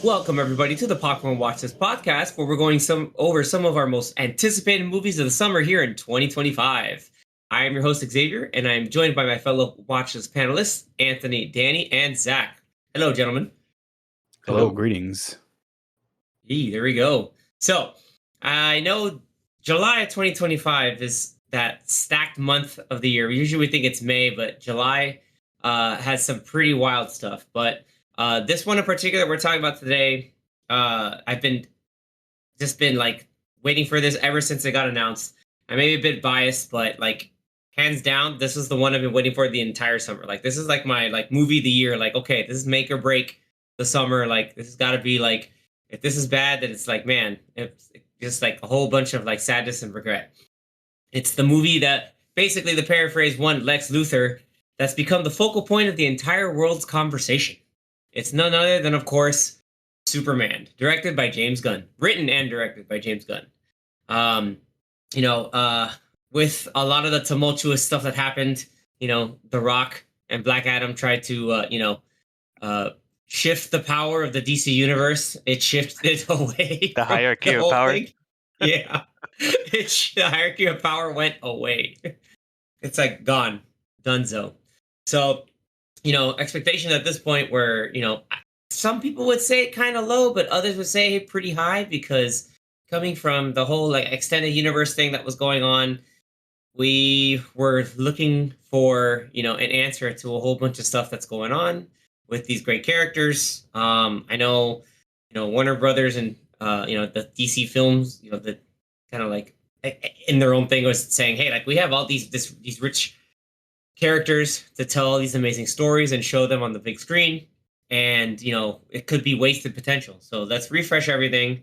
Welcome everybody to the Popcorn Watchlist podcast, where we're going over some of our most anticipated movies of the summer here in 2025. I am your host Xavier, and I am joined by my fellow Watchlist panelists Anthony, Danny, and Zach. Hello, gentlemen. Hello, greetings. There we go. So I know July of 2025 is that stacked month of the year. Usually we think it's May, but July has some pretty wild stuff. But this one in particular we're talking about today, I've been like waiting for this ever since it got announced. I may be a bit biased, but like hands down, this is the one I've been waiting for the entire summer. Like this is like my like movie of the year. Like, okay, this is make or break the summer. Like this has got to be like, if this is bad, then it's like, man, it's just like a whole bunch of like sadness and regret. It's the movie that basically the paraphrase one Lex Luthor that's become the focal point of the entire world's conversation. It's none other than, of course, Superman, directed by James Gunn, written and directed by James Gunn. Um, you know, with a lot of the tumultuous stuff that happened, The Rock and Black Adam tried to, shift the power of the DC universe. It shifted away. The hierarchy of power. Thing. Yeah, the hierarchy of power went away. It's like gone, donezo. So, expectations at this point were, some people would say kind of low, but others would say pretty high because coming from the whole like extended universe thing that was going on, we were looking for, an answer to a whole bunch of stuff that's going on with these great characters. I know, Warner Brothers and the DC films, the kind of like in their own thing was saying, hey, like we have all these rich characters to tell all these amazing stories and show them on the big screen, and it could be wasted potential. So let's refresh everything,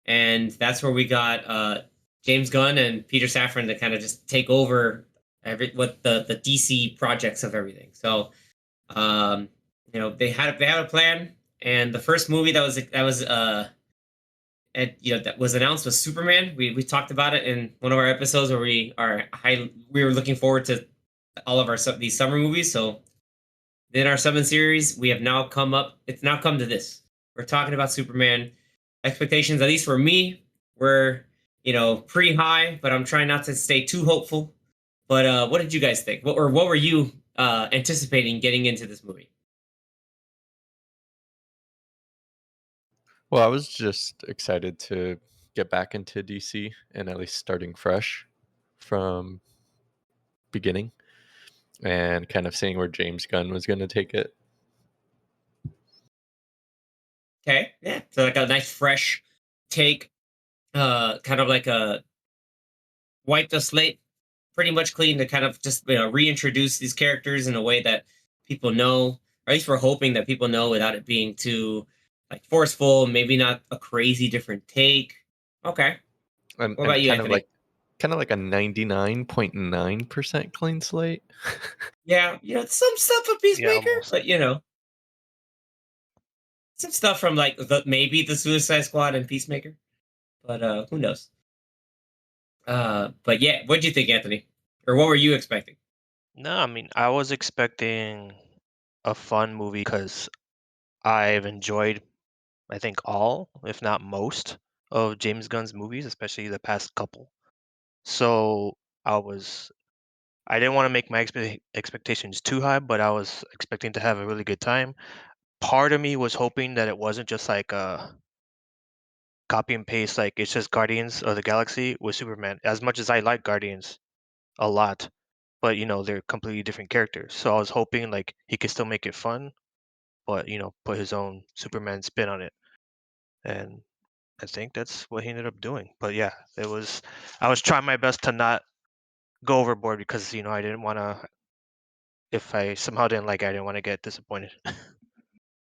and that's where we got James Gunn and Peter Safran to kind of just take over the DC projects of everything. So they had a plan, and the first movie that was announced was Superman. We talked about it in one of our episodes where we were looking forward to all of these summer movies. So in our Summon series, it's now come to this. We're talking about Superman. Expectations, at least for me, were pretty high, but I'm trying not to stay too hopeful. But what did you guys think? What were you anticipating getting into this movie? Well, I was just excited to get back into DC and at least starting fresh from beginning and kind of seeing where James Gunn was going to take it. Okay, yeah. So like a nice fresh take, kind of like a wipe the slate pretty much clean to kind of just reintroduce these characters in a way that people know, or at least we're hoping that people know without it being too like forceful, maybe not a crazy different take. Okay. And, what about you, kind Anthony? Kind of like a 99.9% clean slate. Yeah, some stuff with Peacemaker, Yeah, but some stuff from like maybe the Suicide Squad and Peacemaker, but who knows? But yeah, what'd you think, Anthony? Or what were you expecting? No, I mean, I was expecting a fun movie because I've enjoyed, I think, all, if not most, of James Gunn's movies, especially the past couple. So I didn't want to make my expectations too high, but I was expecting to have a really good time. Part of me was hoping that it wasn't just like a copy and paste, like it's just Guardians of the Galaxy with Superman. As much as I like Guardians a lot, but they're completely different characters. So I was hoping like he could still make it fun, but put his own Superman spin on it. And I think that's what he ended up doing. But yeah, I was trying my best to not go overboard because I didn't want to, if I somehow didn't like it, I didn't want to get disappointed.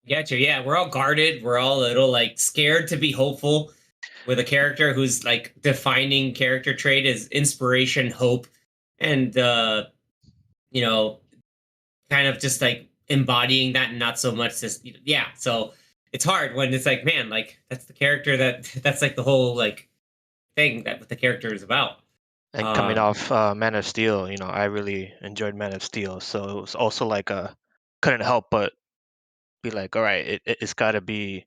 Gotcha. Yeah, we're all guarded. We're all a little like scared to be hopeful with a character whose like defining character trait is inspiration, hope, and you know, kind of just like embodying that and not so much this yeah. So it's hard when it's like, man, like that's the character that's like the whole like thing that what the character is about. And coming off Man of Steel, I really enjoyed Man of Steel. So it was also like couldn't help but be like, all right, it's got to be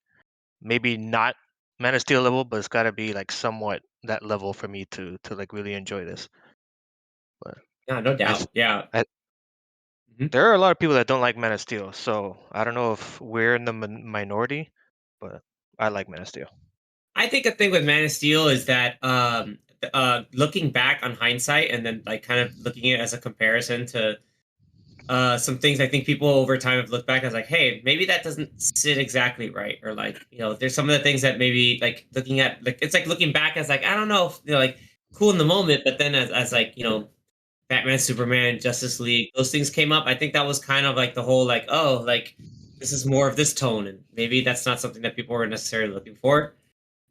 maybe not Man of Steel level, but it's got to be like somewhat that level for me to like really enjoy this. But Yeah, no I, doubt. Yeah. I, Mhm. there are a lot of people that don't like Man of Steel, so I don't know if we're in the minority, but I like Man of Steel. I think a thing with Man of Steel is that looking back on hindsight and then like kind of looking at it as a comparison to some things I think people over time have looked back as like, hey, maybe that doesn't sit exactly right, or like, there's some of the things that maybe like looking at like it's like looking back as like I don't know, if, like cool in the moment, but then as like Batman, Superman, Justice League, those things came up. I think that was kind of like the whole like, oh, like this is more of this tone, and maybe that's not something that people were necessarily looking for.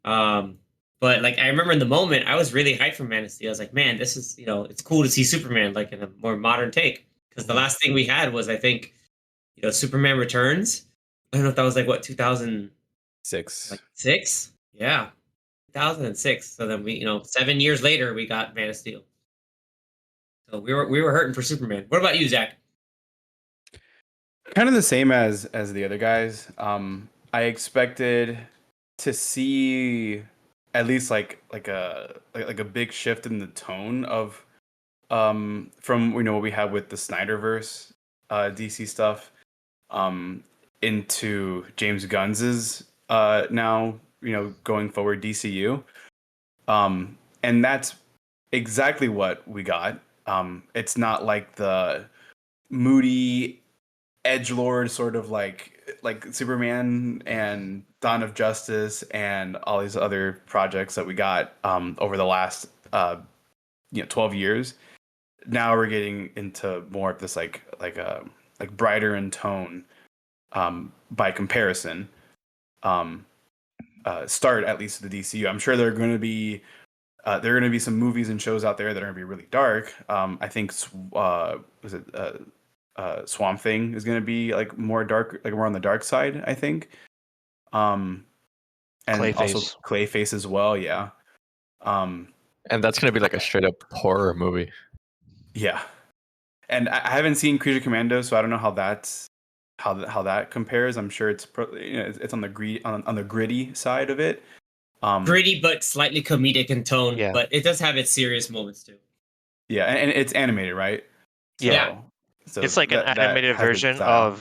Um, but like I remember in the moment, I was really hyped for Man of Steel. I was like, man, this is it's cool to see Superman like in a more modern take. Because the Mhm. last thing we had was I think Superman Returns. I don't know if that was like what 2006. 6. Yeah, 2006. So then we 7 years later we got Man of Steel. So we were hurting for Superman. What about you, Zach? Kind of the same as the other guys. I expected to see at least like a big shift in the tone of from what we have with the Snyderverse DC stuff um into James Gunn's now going forward DCU. And that's exactly what we got. It's not like the moody edge lord sort of like Superman and Dawn of Justice and all these other projects that we got over the last 12 years. Now we're getting into more of this like brighter in tone by comparison. Start at least the DCU. I'm sure there are going to be some movies and shows out there that are going to be really dark. I think was it Swamp Thing is going to be like more dark, like more on the dark side, I think. And also Clayface. Clayface as well. Yeah. Um, And that's gonna be like a straight up horror movie. yeah. And I haven't seen Creature Commando, so I don't know how that compares. I'm sure it's on the on the gritty side of it. Gritty but slightly comedic in tone, Yeah. but it does have its serious moments too. Yeah, and it's animated, right? So, Yeah. So It's like an that animated has the version style.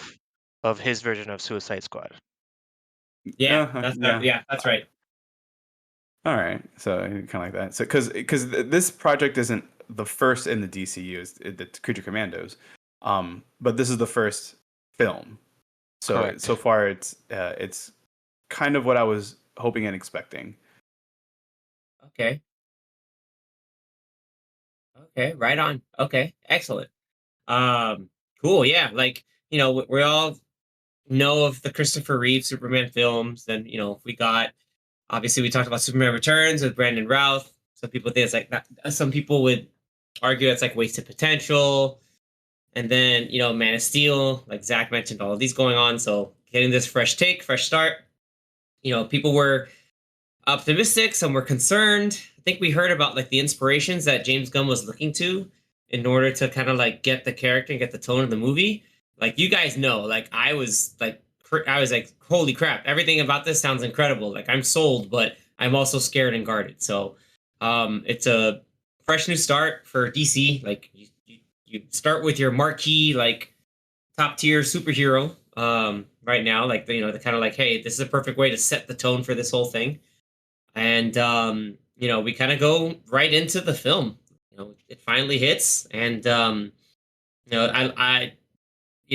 of his version of Suicide Squad. Yeah, Yeah. yeah, that's right. All right, so kind of like that. So because this project isn't the first in the DCU, the Creature Commandos, but this is the first film. So Correct. so far it's kind of what I was hoping and expecting. Okay. Okay, right on. Okay, excellent. Um, cool. Yeah, like we all know of the Christopher Reeve Superman films. Then we got obviously we talked about Superman Returns with Brandon Routh. Some people think it's like that. Some people would argue it's like wasted potential. And then Man of Steel, like Zach mentioned, all of these going on. So getting this fresh take, fresh start. People were optimistic, some were concerned. I think we heard about like the inspirations that James Gunn was looking to in order to kind of like get the character and get the tone of the movie. Like you guys know, like I was like, holy crap, everything about this sounds incredible. Like I'm sold, but I'm also scared and guarded. So it's a fresh new start for DC. Like you start with your marquee, like top tier superhero right now. Like the kind of like, hey, this is a perfect way to set the tone for this whole thing. And we kind of go right into the film. It finally hits, and I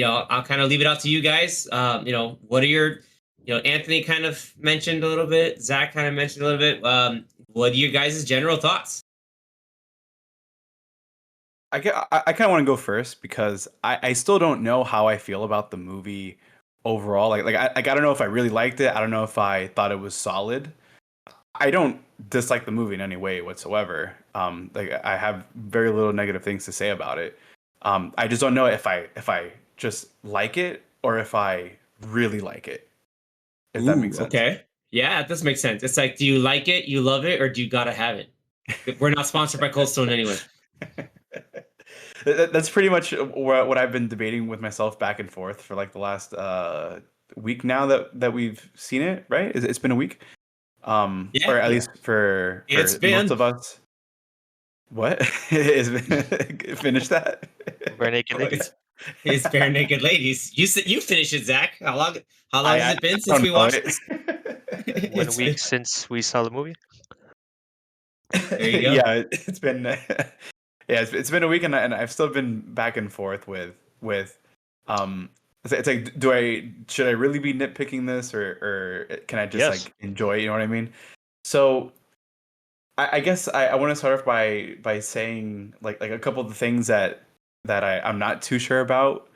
I'll kind of leave it out to you guys. What are your Anthony kind of mentioned a little bit, Zach kind of mentioned a little bit. What are your guys' general thoughts? I kind of want to go first because I still don't know how I feel about the movie overall. I don't know if I really liked it. I don't know if I thought it was solid. I don't dislike the movie in any way whatsoever. Like I have very little negative things to say about it. I just don't know if I just like it or if I really like it. If that Ooh, makes sense. okay. Yeah, this makes sense. It's like, do you like it, you love it, or do you gotta have it? We're not sponsored by Cold Stone anyway. That's pretty much what I've been debating with myself back and forth for like the last week now that we've seen it, right? It's been a week, Yeah, or at yeah. least for It's most been. of us. What? Is finish that? Bare naked ladies. It's bare naked ladies. You finish it, Zach. How long has I it been since don't we know watched it. this? 1 It's week been, since we saw the movie. there you go. Yeah, it's been it's been a week, and I've still been back and forth with um. It's like, should I really be nitpicking this, or can I just Yes. like enjoy it? You know what I mean? So I guess I want to start off by saying like a couple of the things that I'm not too sure about,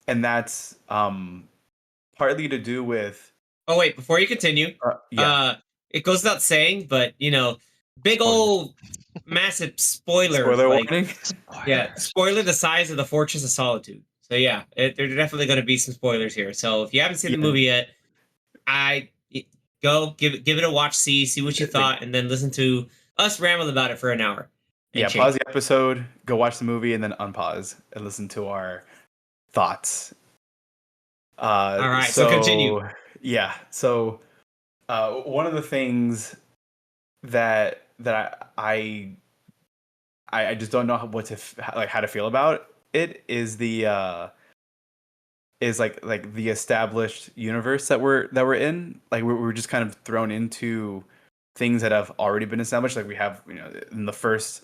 and that's partly to do with Oh wait, before you continue, yeah, uh, it goes without saying, but big spoilers. old massive spoiler, Spoiler like warning. yeah, Spoilers. spoiler the size of the Fortress of Solitude. So yeah, there are definitely going to be some spoilers here. So if you haven't seen the Yeah, movie yet, I go give it a watch, see what you like thought, and then listen to us ramble about it for an hour and yeah, pause change. the episode, go watch the movie, and then unpause and listen to our thoughts. All right, so continue. So yeah, so one of the things that I just don't know what to like how to feel about it is the is like the established universe that we're in. Like we're just kind of thrown into things that have already been established. Like we have, in the first,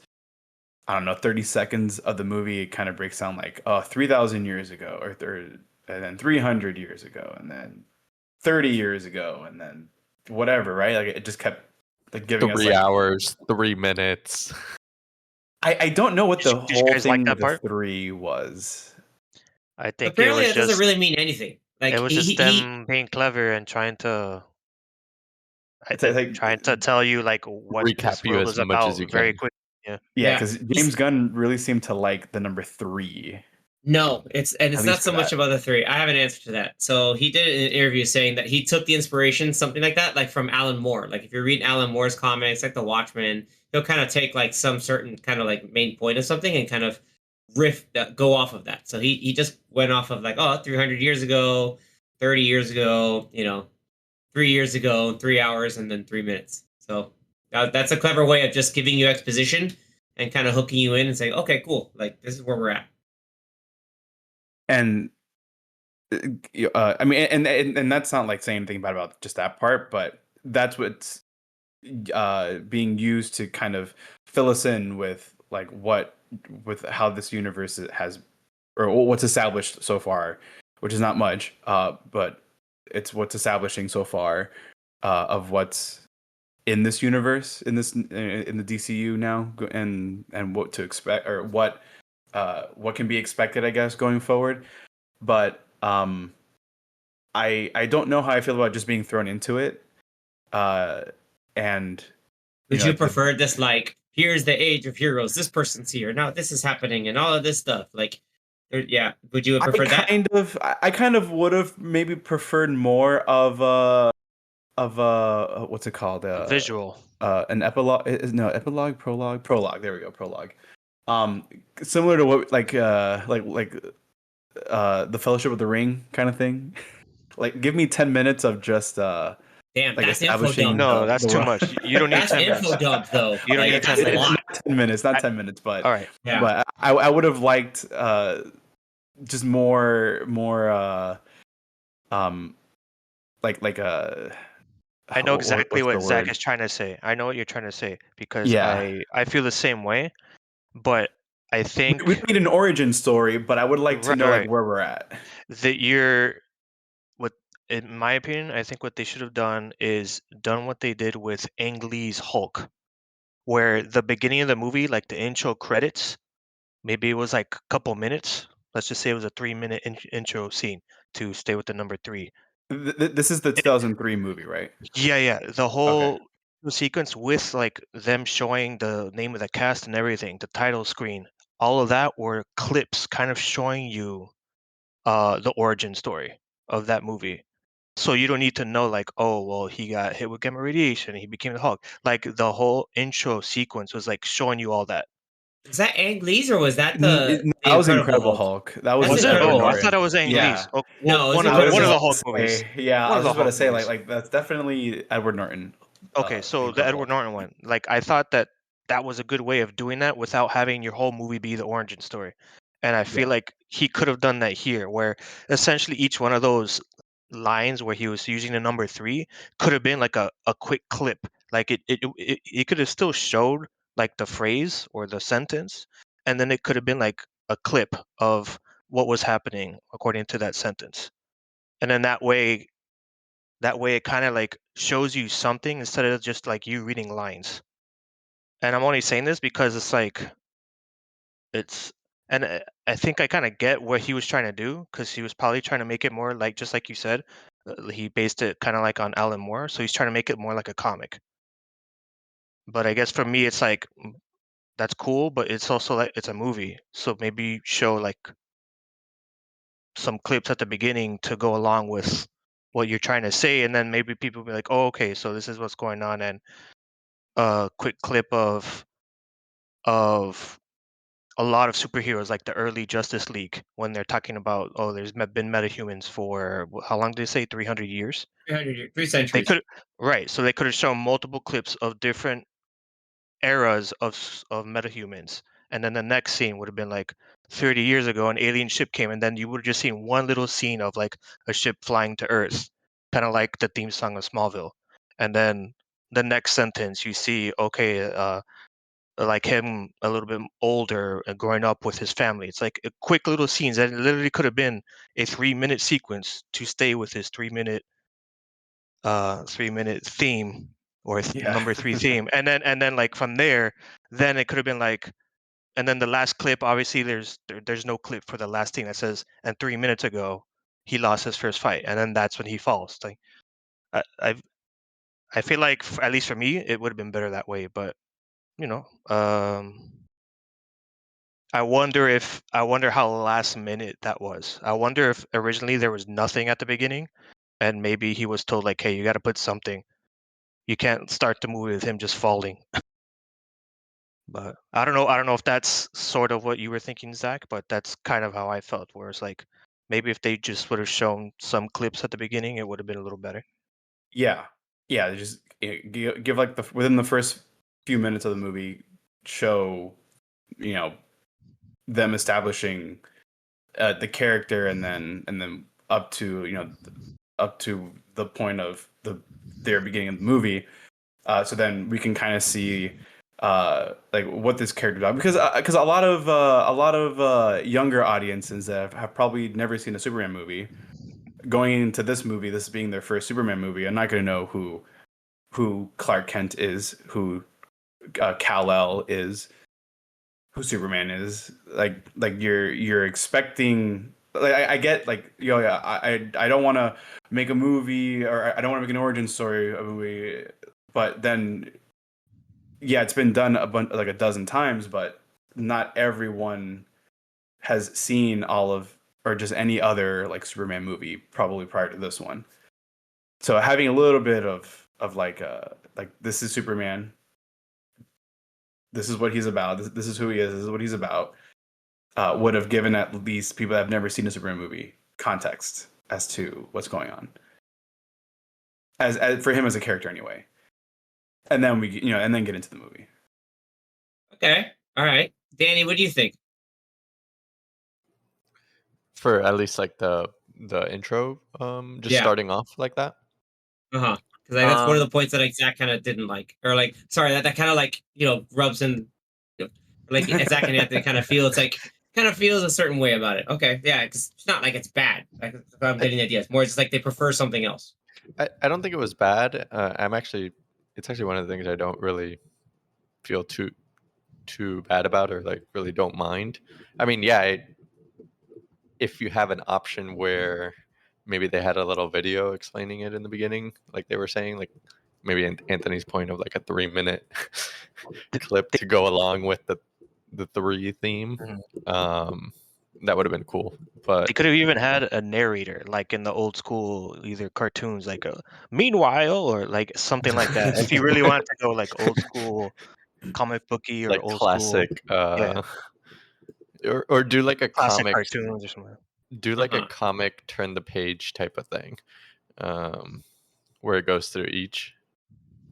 I don't know, 30 seconds of the movie, it kind of breaks down like 3,000 years ago, and then 300 years ago, and then 30 years ago, and then whatever, right? Like it just kept like giving us 3 like hours, 3 minutes. I don't know what the Did you whole guys like thing with that the part? three was. I think it Apparently, was that doesn't just really mean anything. it Like was just them being clever and trying to It's like trying to tell you like what Recap this you world as is much as about you very can. quick. Yeah. yeah, yeah, because James Gunn really seemed to like the number three, no, at it's not least for so much that. about the three. I have an answer to that. So he did an interview saying that he took the inspiration, something like that, like from Alan Moore. Like if you're reading Alan Moore's comics, like The Watchmen, he'll kind of take like some certain kind of like main point of something and kind of go off of that. So he just went off of like, oh, 300 years ago, 30 years ago, 3 years ago, 3 hours, and then 3 minutes. So that's a clever way of just giving you exposition and kind of hooking you in and saying, okay, cool, like this is where we're at. And I mean, and that's not like saying anything bad about just that part, but that's what's being used to kind of fill us in with like with how this universe has, or what's established so far, which is not much, but it's what's establishing so far of what's in this universe, in the DCU now, and what to expect, or what can be expected, I guess, going forward. But I don't know how I feel about just being thrown into it, and Would you the prefer this like here's the age of heroes, this person's here, now this is happening, and all of this stuff? Like, yeah, would you have preferred that? I kind of would have maybe preferred more of what's it called, Visual. an epilogue, no, epilogue, prologue, there we go, prologue, similar to what the Fellowship of the Ring kind of thing. Like give me 10 minutes of just Damn, like that's info dump establishing No, though. that's the too world. much. You don't need That's 10 info minutes. dump though. You don't Like need 10 that's a minutes. lot. Not 10 minutes, not I, 10 minutes, all right. Yeah. but I would have liked just more um like I know exactly what's the what Zach word? is trying to say. I know what you're trying to say because Yeah. I feel the same way, but I We think don't need an origin story, but I would like to right, know like right, where we're at. that you're what in my opinion, I think what they should have done is done what they did with Ang Lee's Hulk, where the beginning of the movie, like the intro credits, maybe it was like a couple minutes. Let's just say it was a 3 minute intro scene to stay with the number three. This is the 2003 movie, right? Yeah, yeah. The Okay. whole sequence with like them showing the name of the cast and everything, the title screen, all of that were clips kind of showing you the origin story of that movie. So you don't need to know like, oh, well, he got hit with gamma radiation, he became the Hulk. Like the whole intro sequence was like showing you all that. Is that Ang Lee's or was that That was Incredible Hulk. That was That's Was with it? Edward Incredible Oh, I Hulk. Norton. thought it was Ang Yeah. Lee's. Oh, No, it was one of I the was Incredible Hulk just gonna movies. say, yeah, One I of was the just about to Hulk say, movies. like that's definitely Edward Norton. Okay, so the Incredible Edward Hulk. Norton one, like I thought that was a good way of doing that without having your whole movie be the origin story. And I feel like he could have done that here, where essentially each one of those lines where he was using the number 3 could have been like a quick clip. Like it could have still showed like the phrase or the sentence, and then it could have been like a clip of what was happening according to that sentence. And then that way it kind of like shows you something instead of just like you reading lines. And I'm only saying this because it's and I think I kind of get what he was trying to do, because he was probably trying to make it more like, just like you said, he based it kind of like on Alan Moore, so he's trying to make it more like a comic. But I guess for me it's like, that's cool, but it's also like it's a movie, so maybe show like some clips at the beginning to go along with what you're trying to say, and then maybe people will be like, oh, okay, so this is what's going on. And a quick clip of a lot of superheroes, like the early Justice League, when they're talking about, oh, been metahumans for how long did they say, 300 years? 300 years, 3 They centuries. could, right? So they could have shown multiple clips of different eras of metahumans, and then the next scene would have been like 30 years ago, an alien ship came, and then you would have just seen one little scene of like a ship flying to Earth, kind of like the theme song of Smallville. And then the next sentence you see, okay, like him a little bit older and growing up with his family. It's like a quick little scenes that literally could have been a 3-minute sequence to stay with his 3-minute theme, or Yeah. number 3 theme. And then like from there, then it could have been like, and then the last clip, obviously there's no clip for the last thing that says, and 3 minutes ago he lost his first fight, and then that's when he falls. Like I I, I feel like at least for me it would have been better that way. But you know, I wonder how last minute that was. I wonder if originally there was nothing at the beginning, and maybe he was told like, "Hey, you got to put something. You can't start the movie with him just falling." But I don't know. I don't know if that's sort of what you were thinking, Zach. But that's kind of how I felt. Where it's like, maybe if they just would have shown some clips at the beginning, it would have been a little better. Yeah, yeah. Just give like within the first few minutes of the movie, show them establishing the character, and then up to up to the point of their beginning of the movie. So then we can kind of see like what this character does, because a lot of younger audiences that have probably never seen a Superman movie, going into this movie, this being their first Superman movie, are not going to know who Clark Kent is, who Kal-El is, who Superman is. Like you're expecting. Like I get, like, I don't want to make a movie, or I don't want to make an origin story of a movie, but then yeah, it's been done like a dozen times, but not everyone has seen all of, or just any other like Superman movie probably prior to this one. So having a little bit of like this is Superman. This is what he's about. This is who he is. This is what he's about. Would have given at least people that have never seen a Superman movie context as to what's going on. As for him as a character anyway. And then and then get into the movie. Okay. All right. Danny, what do you think? For at least like the intro, just starting off like that. Because that's one of the points that Zach kind of didn't like, or like, sorry, that kind of like rubs in, like Zach and Anthony kind of feel, it's like kind of feels a certain way about it. Okay, yeah, because it's not like it's bad. Like, I'm getting the idea. It's more just like they prefer something else. I don't think it was bad. It's actually one of the things I don't really feel too bad about, or like really don't mind. I mean, yeah, if you have an option where maybe they had a little video explaining it in the beginning, like they were saying, like maybe Anthony's point of like a 3-minute clip to go along with the 3 theme, that would have been cool. But they could have even had a narrator, like in the old school either cartoons, like a meanwhile, or like something like that. If you really wanted to go like old school comic booky or like old classic, school. Yeah, or do like a classic comic, cartoons or something. do like a Uh-huh. comic turn the page type of thing, um, where it goes through each.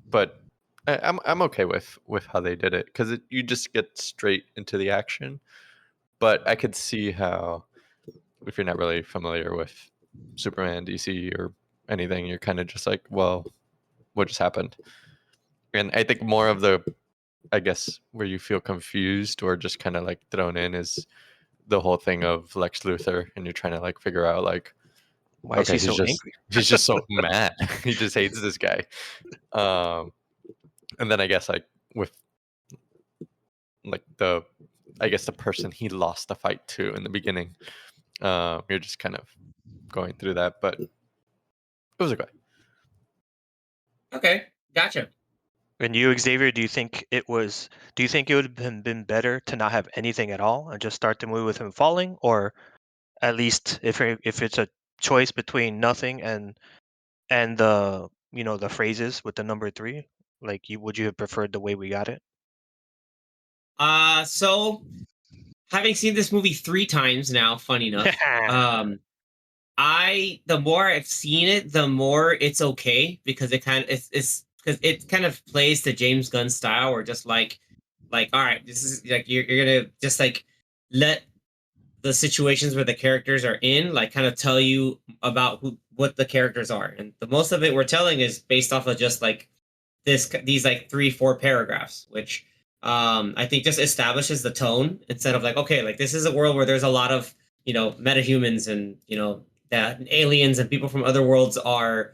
But I'm okay with how they did it because you just get straight into the action. But I could see how, if you're not really familiar with Superman, DC, or anything, you're kind of just like, well, what just happened? And I think more of the, I guess, where you feel confused or just kind of like thrown in is the whole thing of Lex Luthor, and you're trying to like figure out like, Why is okay, he so angry? he's just so mad. He just hates this guy. Um, and then I guess like with like the, I guess the person he lost the fight to in the beginning, you're just kind of going through that, but it was okay. Okay, gotcha. And you, Xavier, do you think it was? Do you think it would have been better to not have anything at all and just start the movie with him falling, or at least if it's a choice between nothing and the the phrases with the number three, like would you have preferred the way we got it? So having seen this movie 3 times now, funny enough, the more I've seen it, the more it's okay because it's because it kind of plays to James Gunn style, or just like all right, this is like you're gonna just like let the situations where the characters are in like kind of tell you about what the characters are, and the most of it we're telling is based off of just like these like 3-4 paragraphs, which I think just establishes the tone instead of like, okay, like this is a world where there's a lot of metahumans, and that aliens and people from other worlds are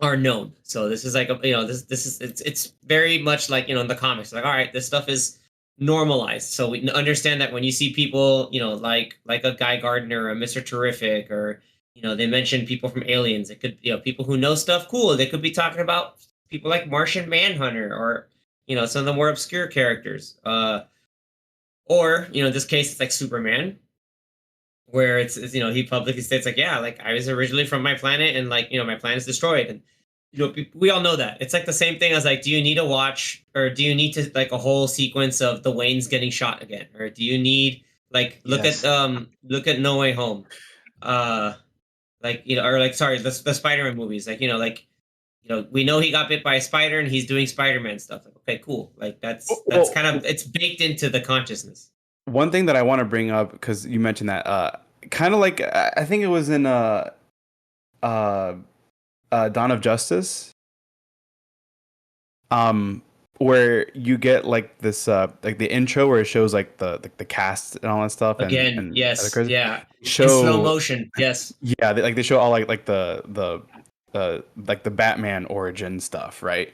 known. So this is like this is it's very much like in the comics, like all right, this stuff is normalized, so we understand that when you see people like a Guy Gardner or a Mr. Terrific, or they mention people from Aliens, it could people who know stuff, cool, they could be talking about people like Martian Manhunter, or some of the more obscure characters, or in this case it's like Superman, where it's he publicly states like, yeah, like I was originally from my planet, and like my planet's destroyed, and we all know that. It's like the same thing as like, do you need to watch, or do you need to like a whole sequence of the Waynes getting shot again, or do you need like Yes. look at No Way Home, uh like or like, sorry, the Spider-Man movies, like like we know he got bit by a spider and he's doing Spider-Man stuff, like okay, cool, like that's Well, kind of, it's baked into the consciousness. one thing that I want to bring up, because you mentioned that, kind of like I think it was in uh, Dawn of Justice, um, where you get like this like the intro where it shows like the cast and all that stuff, Again, and other yes, crazy yeah, in slow show. motion, yes. Yeah, they show all like the like the Batman origin stuff, right?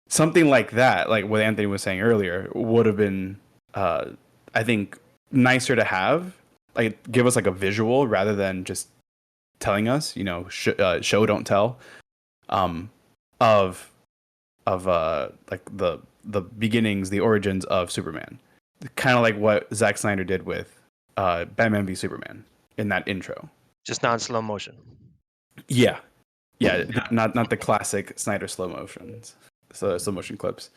Something like that, like what Anthony was saying earlier, would have been, uh, I think, nicer to have. Like, give us like a visual rather than just telling us, show don't tell, um, of like the beginnings, the origins of Superman, kind of like what Zack Snyder did with Batman v Superman in that intro. Just not in slow motion. Yeah, yeah, not the classic Snyder slow motion clips.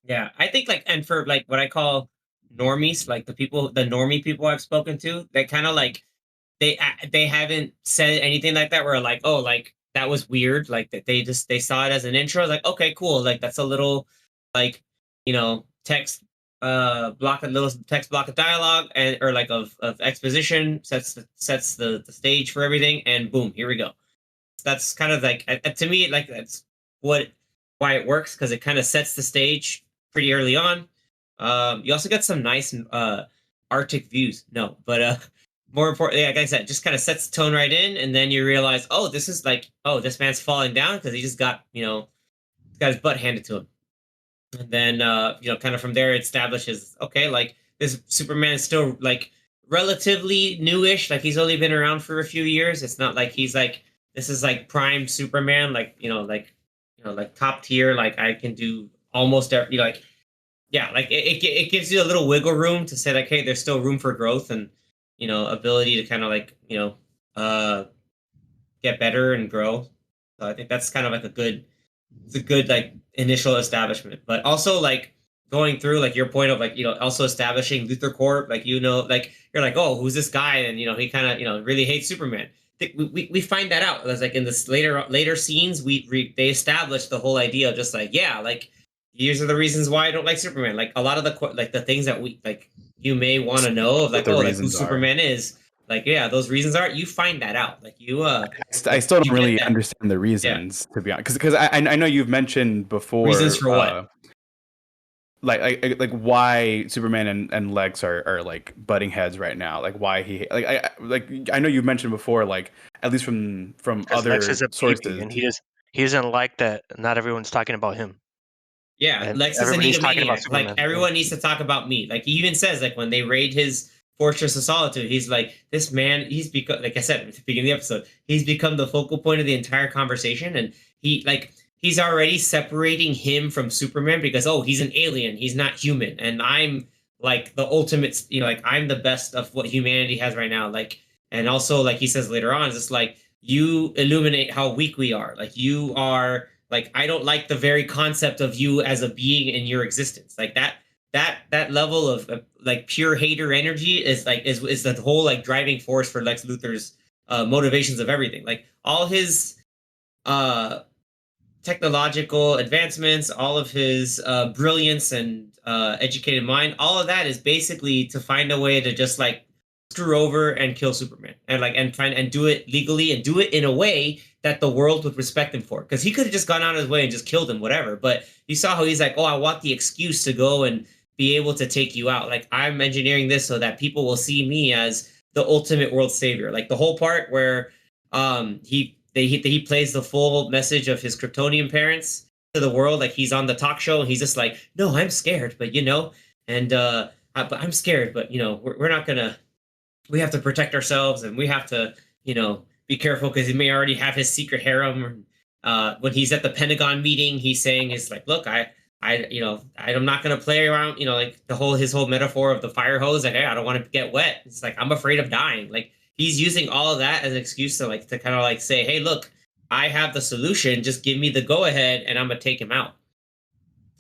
Yeah, I think like, and for like what I call normies, like the normie people I've spoken to, they kind of like they haven't said anything like that where like, oh, like that was weird, like that they saw it as an intro, like okay, cool, like that's a little like text block, a little text block of dialogue, and or like of exposition, sets the stage for everything, and boom, here we go. That's kind of like, to me, like that's what why it works, because it kind of sets the stage pretty early on. You also get some nice Arctic views. No, but more importantly, like I said, just kind of sets the tone right in, and then you realize, oh, this is like, oh, this man's falling down because he just got got his butt handed to him, and then kind of from there it establishes, okay, like this Superman is still like relatively newish, like he's only been around for a few years. It's not like he's like, this is like prime Superman, like like top tier, like I can do almost every, like yeah, like it gives you a little wiggle room to say like, hey, there's still room for growth, and ability to kind of like uh get better and grow. So I think that's kind of like it's a good like initial establishment. But also like going through like your point of like also establishing Luthor Corp, like like you're like, oh, who's this guy, and he kind of really hates Superman. We find that out. That's like in this later scenes, they establish the whole idea of just like, yeah, like these are the reasons why I don't like Superman. Like a lot of the things that we like you may want to know of, What like, the oh, like who reasons are. Superman is. Like, yeah, those reasons are. You find that out. Like I still don't you really get that. understand the reasons, to be honest, because I know you've mentioned before Reasons for what? like why Superman and Lex are like butting heads right now. Like why I know you've mentioned before, like at least from Because Lex other is a baby, sources. and he doesn't like that. Not everyone's talking about him, Yeah, and Lex is an everybody's talking about egomaniac. Like Superman. everyone needs to talk about me. Like he even says, like when they raid his Fortress of Solitude, he's like, this man, he's become, like I said at the beginning of the episode, he's become the focal point of the entire conversation, and he's already separating him from Superman because, oh, he's an alien, he's not human, and I'm like the ultimate, like I'm the best of what humanity has right now. Like, and also like he says later on, it's just like you illuminate how weak we are. Like you are like I don't like the very concept of you as a being in your existence. Like that level of like pure hater energy is like is the whole like driving force for Lex Luthor's motivations of everything. Like all his uh technological advancements, all of his brilliance and educated mind, all of that is basically to find a way to just like screw over and kill Superman, and like and find and do it legally and do it in a way that the world would respect him for. Because he could have just gone out of his way and just killed him, whatever. But you saw how he's like, oh, I want the excuse to go and be able to take you out. Like I'm engineering this so that people will see me as the ultimate world savior. Like the whole part where he plays the full message of his Kryptonian parents to the world. Like he's on the talk show and he's just like, no, I'm scared, but and but I'm scared, but we're not gonna. We have to protect ourselves, and we have to, be careful because he may already have his secret harem. When he's at the Pentagon meeting, he's saying is like, look, I'm not gonna play around. Like his whole metaphor of the fire hose. Like, hey, I don't want to get wet. It's like I'm afraid of dying. Like he's using all of that as an excuse to kind of like say, hey, look, I have the solution. Just give me the go ahead, and I'm gonna take him out.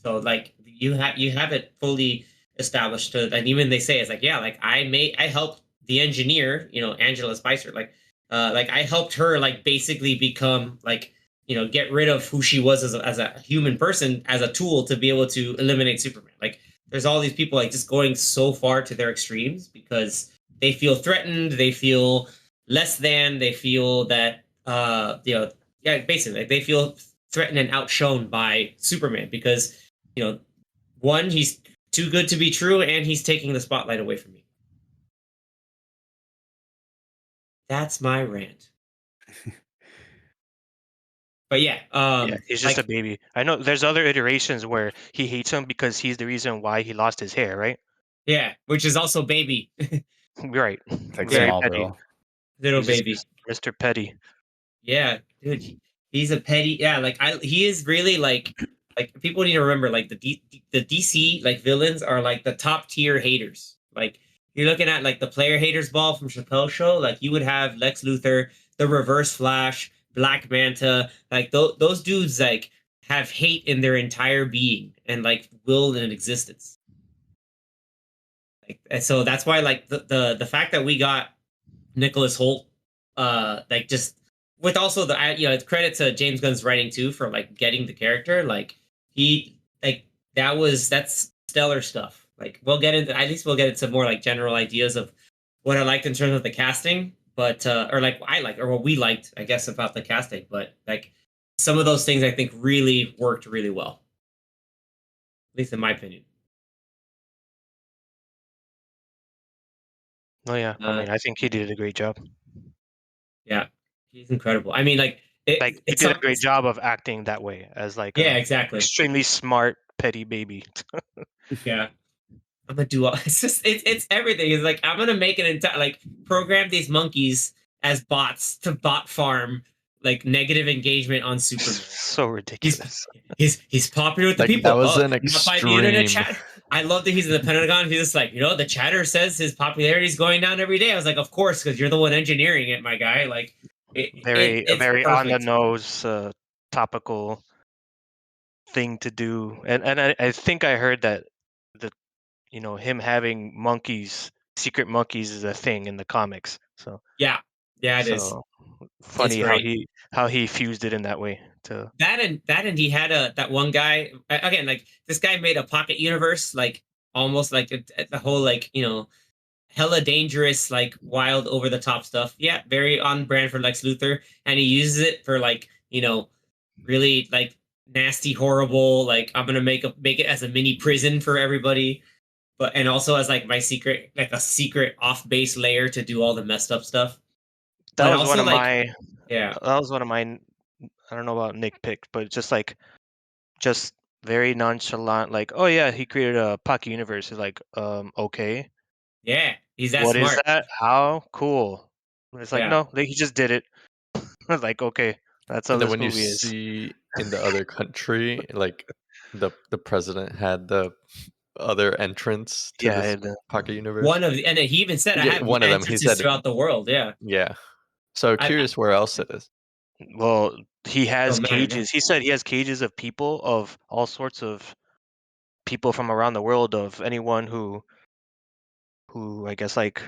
So like you have it fully established and even they say it's like, yeah, like I helped the engineer, Angela Spicer, like I helped her like basically become like get rid of who she was as a human person as a tool to be able to eliminate Superman. Like there's all these people like just going so far to their extremes because they feel threatened, they feel less than, they feel that yeah, basically like they feel threatened and outshone by Superman because one, he's too good to be true, and he's taking the spotlight away from me. That's my rant. But yeah, Yeah, he's just a baby. I know there's other iterations where he hates him because he's the reason why he lost his hair, right? Yeah, which is also baby. Right. It's like Very Smallville. petty. Little He's just baby. Mr. Petty. Yeah, dude, he's a petty. Yeah, like he is really like people need to remember like the DC like villains are like the top tier haters. Like you're looking at like the player haters ball from Chappelle's Show. Like you would have Lex Luthor, the Reverse Flash, Black Manta. Like those dudes like have hate in their entire being and like will and existence. Like, and so that's why like the fact that we got Nicholas Holt, like just with also it's credit to James Gunn's writing too for like getting the character. Like he like that's stellar stuff. Like we'll get into more like general ideas of what I liked in terms of the casting, but or like I like or what we liked, I guess, about the casting. But like some of those things I think really worked really well, at least in my opinion. Oh yeah, I mean, I think he did a great job. Yeah, he's incredible. I mean, like Like he did a great job of acting that way as like yeah, a exactly. extremely smart petty baby. Yeah. I'm gonna do all it's everything. It's like I'm gonna make an entire like program these monkeys as bots to bot farm like negative engagement on Superman. So ridiculous. He's popular with the Like, people. that was an not by the internet extreme. chat. I love that he's in the Pentagon. He's just like, the chatter says his popularity is going down every day. I was like, of course, because you're the one engineering it, my guy. Like Very it's very on the perfect. nose topical thing to do. And I think I heard that him having monkeys, secret monkeys, is a thing in the comics. So Yeah, it is. so It's funny great. how he fused it in that way to That and he had that one guy again, like this guy made a pocket universe, like almost like the whole like hella dangerous, like wild over the top stuff. Yeah, very on brand for Lex Luthor, and he uses it for like really like nasty, horrible. Like I'm gonna make it as a mini prison for everybody, but and also as like my secret, like a secret off base layer to do all the messed up stuff. that But was one also of like my yeah, that was one of my I don't know about Nick picked, but just like just very nonchalant, like, oh yeah, he created a pocket universe. Is like, okay, yeah, he's that what is smart. that? How cool? And it's like, Yeah, no, he just did it. Like, okay, that's how But then this when you movie is. see in the other country, like the president had the other entrance to Yeah, this pocket universe. and he even said I Yeah, have one of them. He entrances said, throughout the world. Yeah, yeah. So I curious where else it is. well, he has don't matter now. cages. He said he has cages of people, of all sorts of people from around the world, of anyone who I guess like,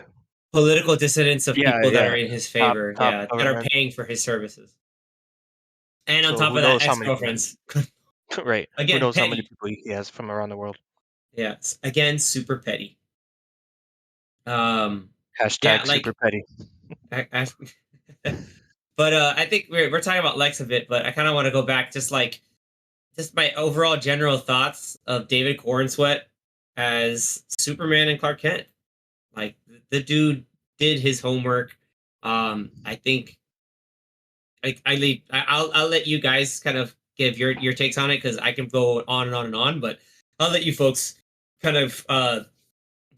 Political dissidents of yeah, people that yeah, are in his top favor, top yeah, that are government. paying for his services. And on So top who of that, knows how many people? ex-girlfriends. Right. Who Again, knows how many petty. people he has from around the world? Yeah, again, super petty. Um, yeah, Hashtag super like, petty. but I think we're talking about Lex a bit, but I kind of want to go back, just my overall general thoughts of David Corenswet as Superman and Clark Kent. Like the dude did his homework. I think I'll let you guys kind of give your takes on it because I can go on and on and on, but I'll let you folks kind of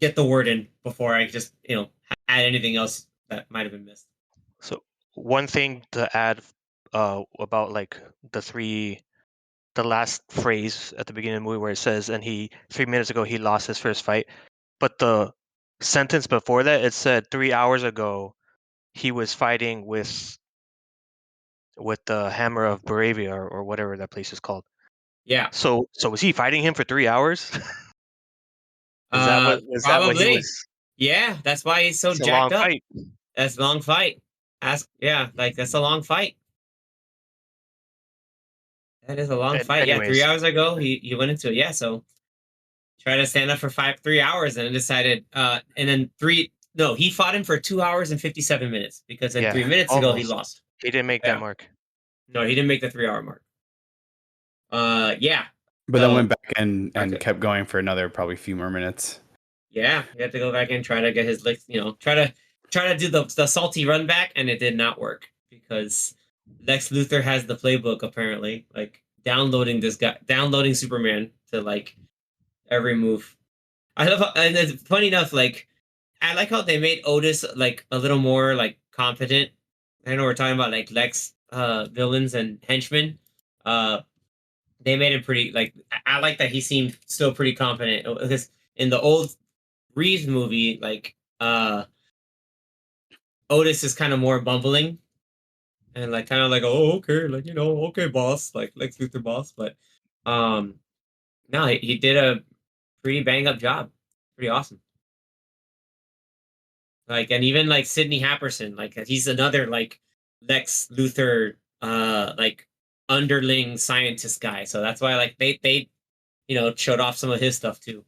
get the word in before I just add anything else that might have been missed. So one thing to add about like the last phrase at the beginning of the movie where it says, and he 3 minutes ago he lost his first fight, but the sentence before that it said 3 hours ago he was fighting with the Hammer of Baravia, or whatever that place is called. Yeah, So was he fighting him for 3 hours? Is that what he probably. was? Yeah, that's why he's so It's a long jacked up. fight. That's a long fight. Like that's a long fight. That is a long And fight. Yeah, three anyways, hours ago he went into it. Yeah, so try to stand up for 3 hours and then decided and then he fought him for 2 hours and 57 minutes because then yeah, 3 minutes ago he almost. lost. He didn't make that Yeah. mark. No, he didn't make the 3 hour mark. Yeah. But then went back and Okay. kept going for another probably few more minutes. Yeah, he had to go back and try to get his licks, try to do the salty run back, and it did not work because Lex Luthor has the playbook apparently, like downloading Superman to like every move. I love and it's funny enough, like I like how they made Otis like a little more like competent. I know we're talking about like Lex villains and henchmen. Uh they made him pretty like I like that he seemed still pretty competent because in the old Reeves movie, like Otis is kind of more bumbling and like kind of like, oh okay, like okay boss, like Lex Luthor boss, but um no, he did a pretty bang up job. Pretty awesome. Like and even like Sidney Happerson, like he's another like Lex Luthor like underling scientist guy. So that's why like they showed off some of his stuff too.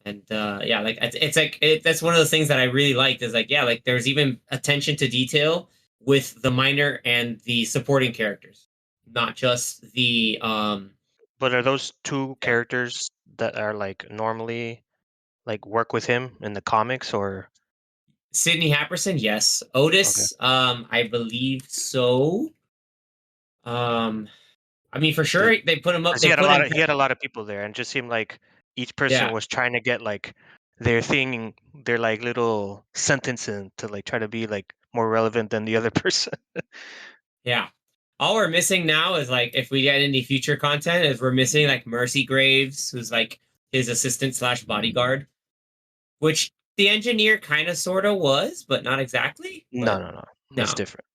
And yeah, like it's like that's one of those things that I really liked is like yeah, like there's even attention to detail with the minor and the supporting characters, not just the But are those two yeah. characters that are like normally like work with him in the comics, or Sidney Happerson, yes. okay? Otis, I believe so. Um, I mean, for sure they put him up. Because he They had a put lot him. of he had a lot of people there, and it just seemed like each person Yeah, was trying to get like their thing, their like little sentence in to like try to be like more relevant than the other person. yeah. All we're missing now is like if we get any future content, is we're missing like Mercy Graves, who's like his assistant slash bodyguard, which the engineer kind of sort of was, but not exactly. No, But no, no. It's no, different.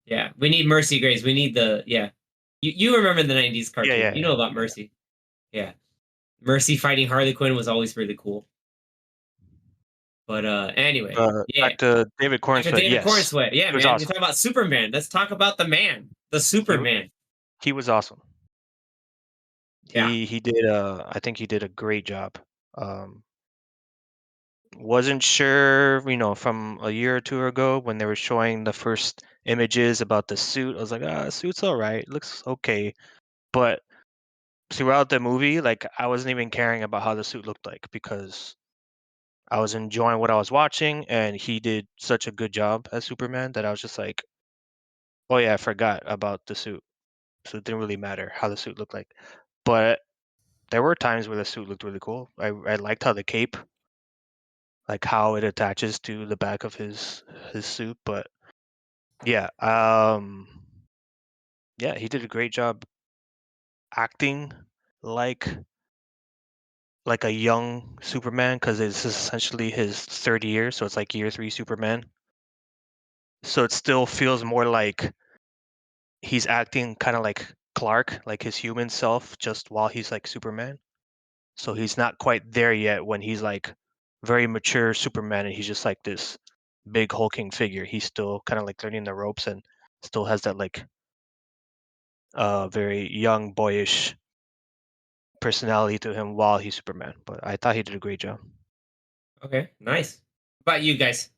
yeah, we need Mercy Graves. We need the yeah. You remember the '90s Yeah, cartoon? yeah, You know yeah. about Mercy? Yeah, Mercy fighting Harley Quinn was always really cool. But anyway, yeah. Back to David After Cornsweet. David Yes, Cornsweat, yeah, he was man. We're awesome. talking about Superman. Let's talk about the man, the Superman. He was awesome. Yeah. He did I think he did a great job. Um, wasn't sure, from a year or two ago when they were showing the first images about the suit. I was like, the suit's all right, looks okay. But throughout the movie, like I wasn't even caring about how the suit looked like because I was enjoying what I was watching, and he did such a good job as Superman that I was just like, oh yeah, I forgot about the suit. So it didn't really matter how the suit looked like. But there were times where the suit looked really cool. I liked how the cape, like how it attaches to the back of his suit. But yeah, yeah, he did a great job acting like like a young Superman because it's essentially his third year, so it's like year 3 Superman. So it still feels more like he's acting kind of like Clark, like his human self, just while he's like Superman. So he's not quite there yet when he's like very mature Superman and he's just like this big hulking figure. He's still kind of like learning the ropes and still has that like very young boyish personality to him while he's Superman. But I thought he did a great job. Okay. Nice. What about you guys,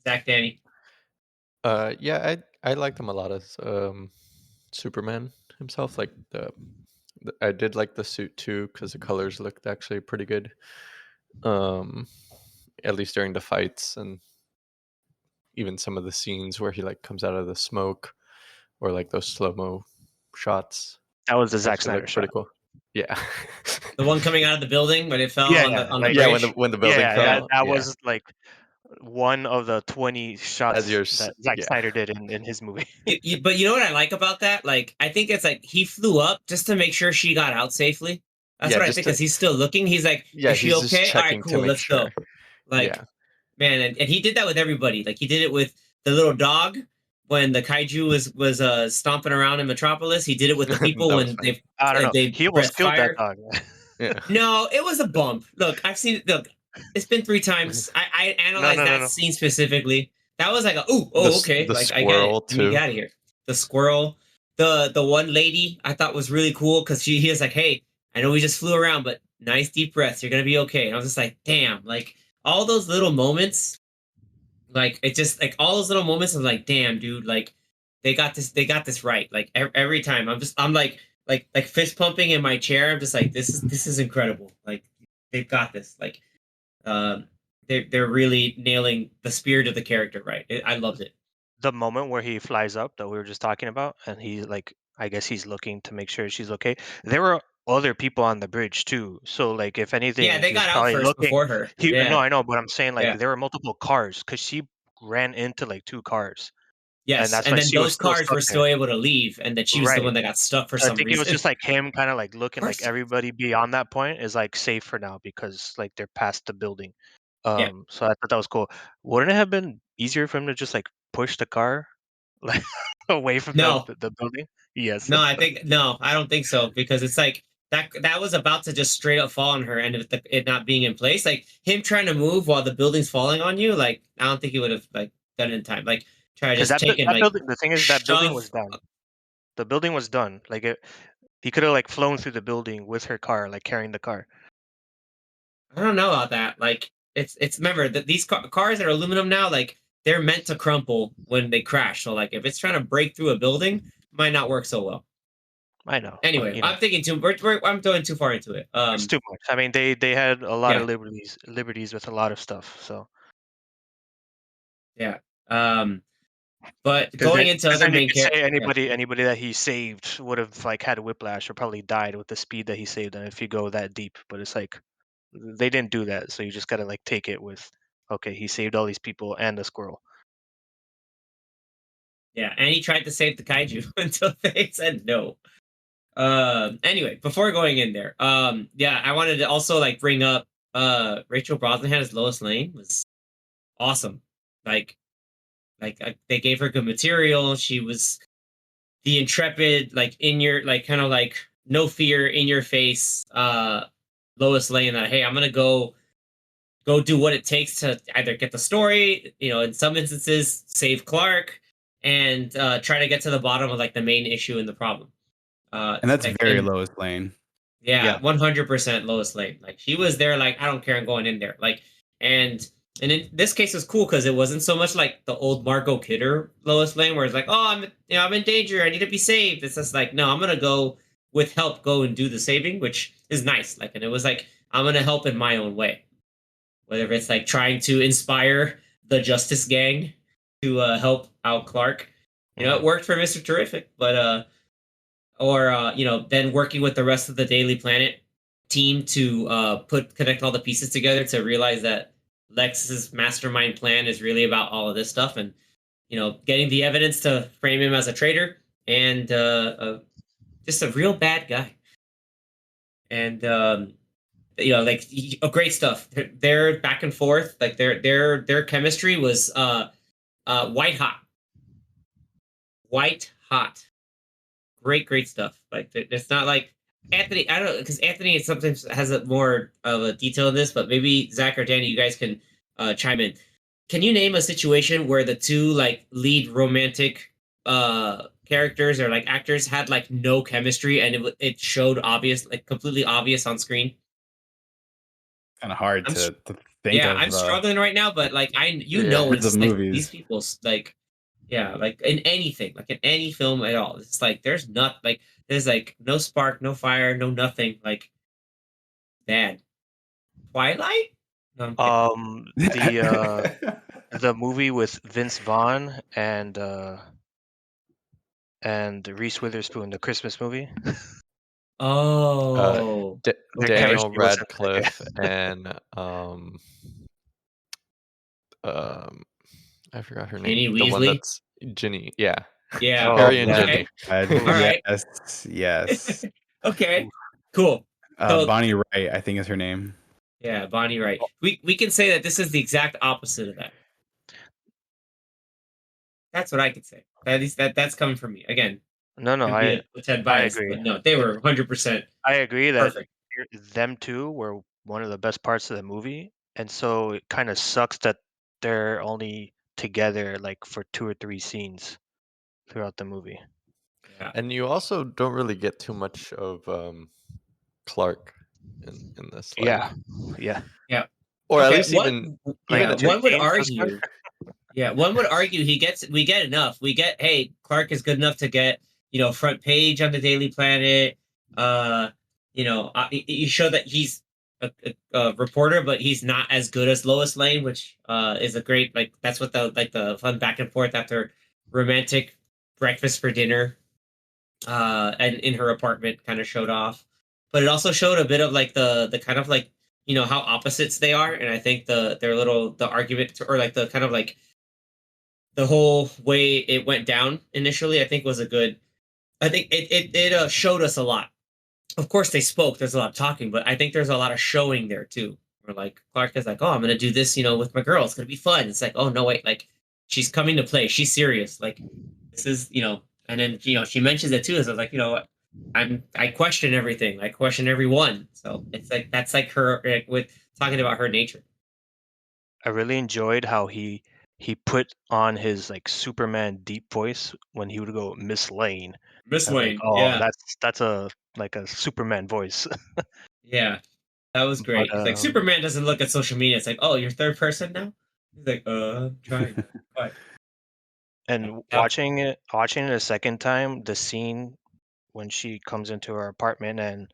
Zach, Danny? Yeah, I liked him a lot as Superman himself. Like I did like the suit too because the colors looked actually pretty good. Um, at least during the fights and even some of the scenes where he like comes out of the smoke or like those slow mo shots. That was the Zack Actually Snyder looked shot. pretty cool. Yeah. The one coming out of the building when it fell Yeah, on yeah, the like- bridge. Yeah, when the building Yeah, fell. that Yeah. was like one of the 20 shots yours- that Zack yeah. Snyder did in his movie. But you know what I like about that? Like, I think it's like he flew up just to make sure she got out safely. That's Yeah, what I just think to- because he's still looking. He's like, Yeah, is she he's just okay? All right, checking to cool, make let's go. sure. Like, Yeah. man, and he did that with everybody. Like, he did it with the little dog when the kaiju was stomping around in Metropolis. He did it with the people That was when funny. I don't know. they He almost breathed killed fire. that dog. Yeah. No, it was a bump. Look, I've seen it. Look, it's been 3 times. I analyzed no, that no. scene specifically. That was like a okay, the like I get it. squirrel, Let me too. get out of here. The squirrel, the one lady I thought was really cool because he was like, hey, I know we just flew around, but nice deep breaths. You're gonna be okay. And I was just like, damn, like all those little moments, like it just like all those little moments of like, damn, dude, like they got this right. Like every time, I'm like fist pumping in my chair. I'm just like, this is incredible. Like they've got this. Like they're really nailing the spirit of the character right. I loved it. The moment where he flies up that we were just talking about, and he like, I guess he's looking to make sure she's okay. There were other people on the bridge too, so like if Yeah, anything, they he was got out probably first looking. before her. He No, Yeah, I know, but I'm saying like yeah, there were multiple cars because she ran into like 2 cars, and yes. that's And why then she was those still cars stuck were there. still able to leave, and then she was the Right. one that got stuck for So I some think it was reason. just like him kind of like looking like First, everybody beyond that point is like safe for now because like they're past the building. yeah. So I thought that was cool. Wouldn't it have been easier for him to just like push the car like away from No, the building? Yes. no, I don't think so because it's like that was about to just straight up fall on her, and it not being in place, like him trying to move while the building's falling on you, like I don't think he would have like done it in time. Like try to Because just take and that like building, the thing is that building was shove. done. The building was done. Like he could have like flown through the building with her car, like carrying the car. I don't know about that. Like it's remember that these cars that are aluminum now, like they're meant to crumple when they crash. So like if it's trying to break through a building, might not work so well. I know, but Anyway, I'm thinking too. I'm going too far into it. it's too much. I mean, they had a lot Yeah, of liberties with a lot of stuff. So yeah. But because going into other then you main could say characters, yeah, anybody that he saved would have like had whiplash or probably died with the speed that he saved them if you go that deep. But it's like they didn't do that, so you just gotta like take it with, okay, he saved all these people and the squirrel. yeah. And he tried to save the kaiju until they said no. Anyway, before going in there, yeah, I wanted to also like bring up Rachel Brosnahan as Lois Lane was awesome. Like they gave her good material. She was the intrepid, like in your like kind of like no fear in your face Lois Lane that hey, I'm gonna go go do what it takes to either get the story, in some instances save Clark, and try to get to the bottom of like the main issue and the problem. And that's Like, very and Lois Lane. yeah, Yeah. 100% Lois Lane. Like she was there, like I don't care, I'm going in there. Like, and in this case was cool because it wasn't so much like the old Margot Kidder Lois Lane, where it's like, oh, I'm in danger, I need to be saved. It's just like, no, I'm gonna go with help, go and do the saving, which is nice. Like, and it was like, I'm gonna help in my own way, whether it's like trying to inspire the Justice Gang to help out Clark. It worked for Mister Terrific, but or then working with the rest of the Daily Planet team to connect all the pieces together to realize that Lex's mastermind plan is really about all of this stuff, and getting the evidence to frame him as a traitor and just a real bad guy. And like great stuff. Their back and forth, like their chemistry was white hot, white hot. Great stuff. Like it's not like Anthony. I don't know, because Anthony sometimes has a more of a detail in this, but maybe Zach or Danny, you guys can chime in. Can you name a situation where the two like lead romantic characters or like actors had like no chemistry and it showed obvious, like completely obvious on screen? Kind of hard I'm to think Yeah, of I'm struggling right now, but like Yeah. the it's like these movies. people like, yeah, like in anything, like in any film at all, it's like there's like no spark, no fire, no nothing. Like bad. Twilight? No, I'm kidding. The movie with Vince Vaughn and Reese Witherspoon, the Christmas movie. Uh, Oh, Their okay. Daniel chemistry wasn't that good. Radcliffe and um, I forgot her name. Ginny The one Weasley? that's Ginny. Yeah, Yeah. Oh Harry and man. Okay. Ginny. God, All right. yes. Okay. Oof. Cool. So Bonnie Wright, I think is her name. yeah, Bonnie Wright. We can say that this is the exact opposite of that. That's what I could say. At least that's coming from me. Again, No, could be a tad I biased, agree. but no, they were 100% I agree that perfect. them two were one of the best parts of the movie, and so it kind of sucks that they're only together like for 2 or 3 scenes throughout the movie. Yeah. And you also don't really get too much of Clark in this, like, Yeah, yeah. Yeah. or at Okay. least even Like Yeah, at 2 one would scenes or so. argue. Yeah, one would argue we get enough. We get, hey, Clark is good enough to get, front page on the Daily Planet. You show that he's a reporter, but he's not as good as Lois Lane, which is a great, like, that's what the fun back and forth after romantic breakfast for dinner and in her apartment kind of showed off. But it also showed a bit of like the kind of like, how opposites they are. And I think the argument, or like the kind of like the whole way it went down initially, I think was a good. I think it showed us a lot. Of course, they spoke. There's a lot of talking, but I think there's a lot of showing there too. Where like Clark is like, "Oh, I'm gonna do this, with my girl. It's gonna be fun." It's like, "Oh no, wait! Like she's coming to play. She's serious. Like this is, And then she mentions it too. So I was like, what? I question everything. I question everyone. So it's like that's like her, like, with talking about her nature. I really enjoyed how he put on his like Superman deep voice when he would go Miss Lane. Miss I was like, Wayne, oh, yeah, that's a like a Superman voice. yeah. That was But great. It's like Superman doesn't look at social media. It's like, oh, you're third person now. He's like, I'm trying. But and that, watching it a second time, the scene when she comes into her apartment and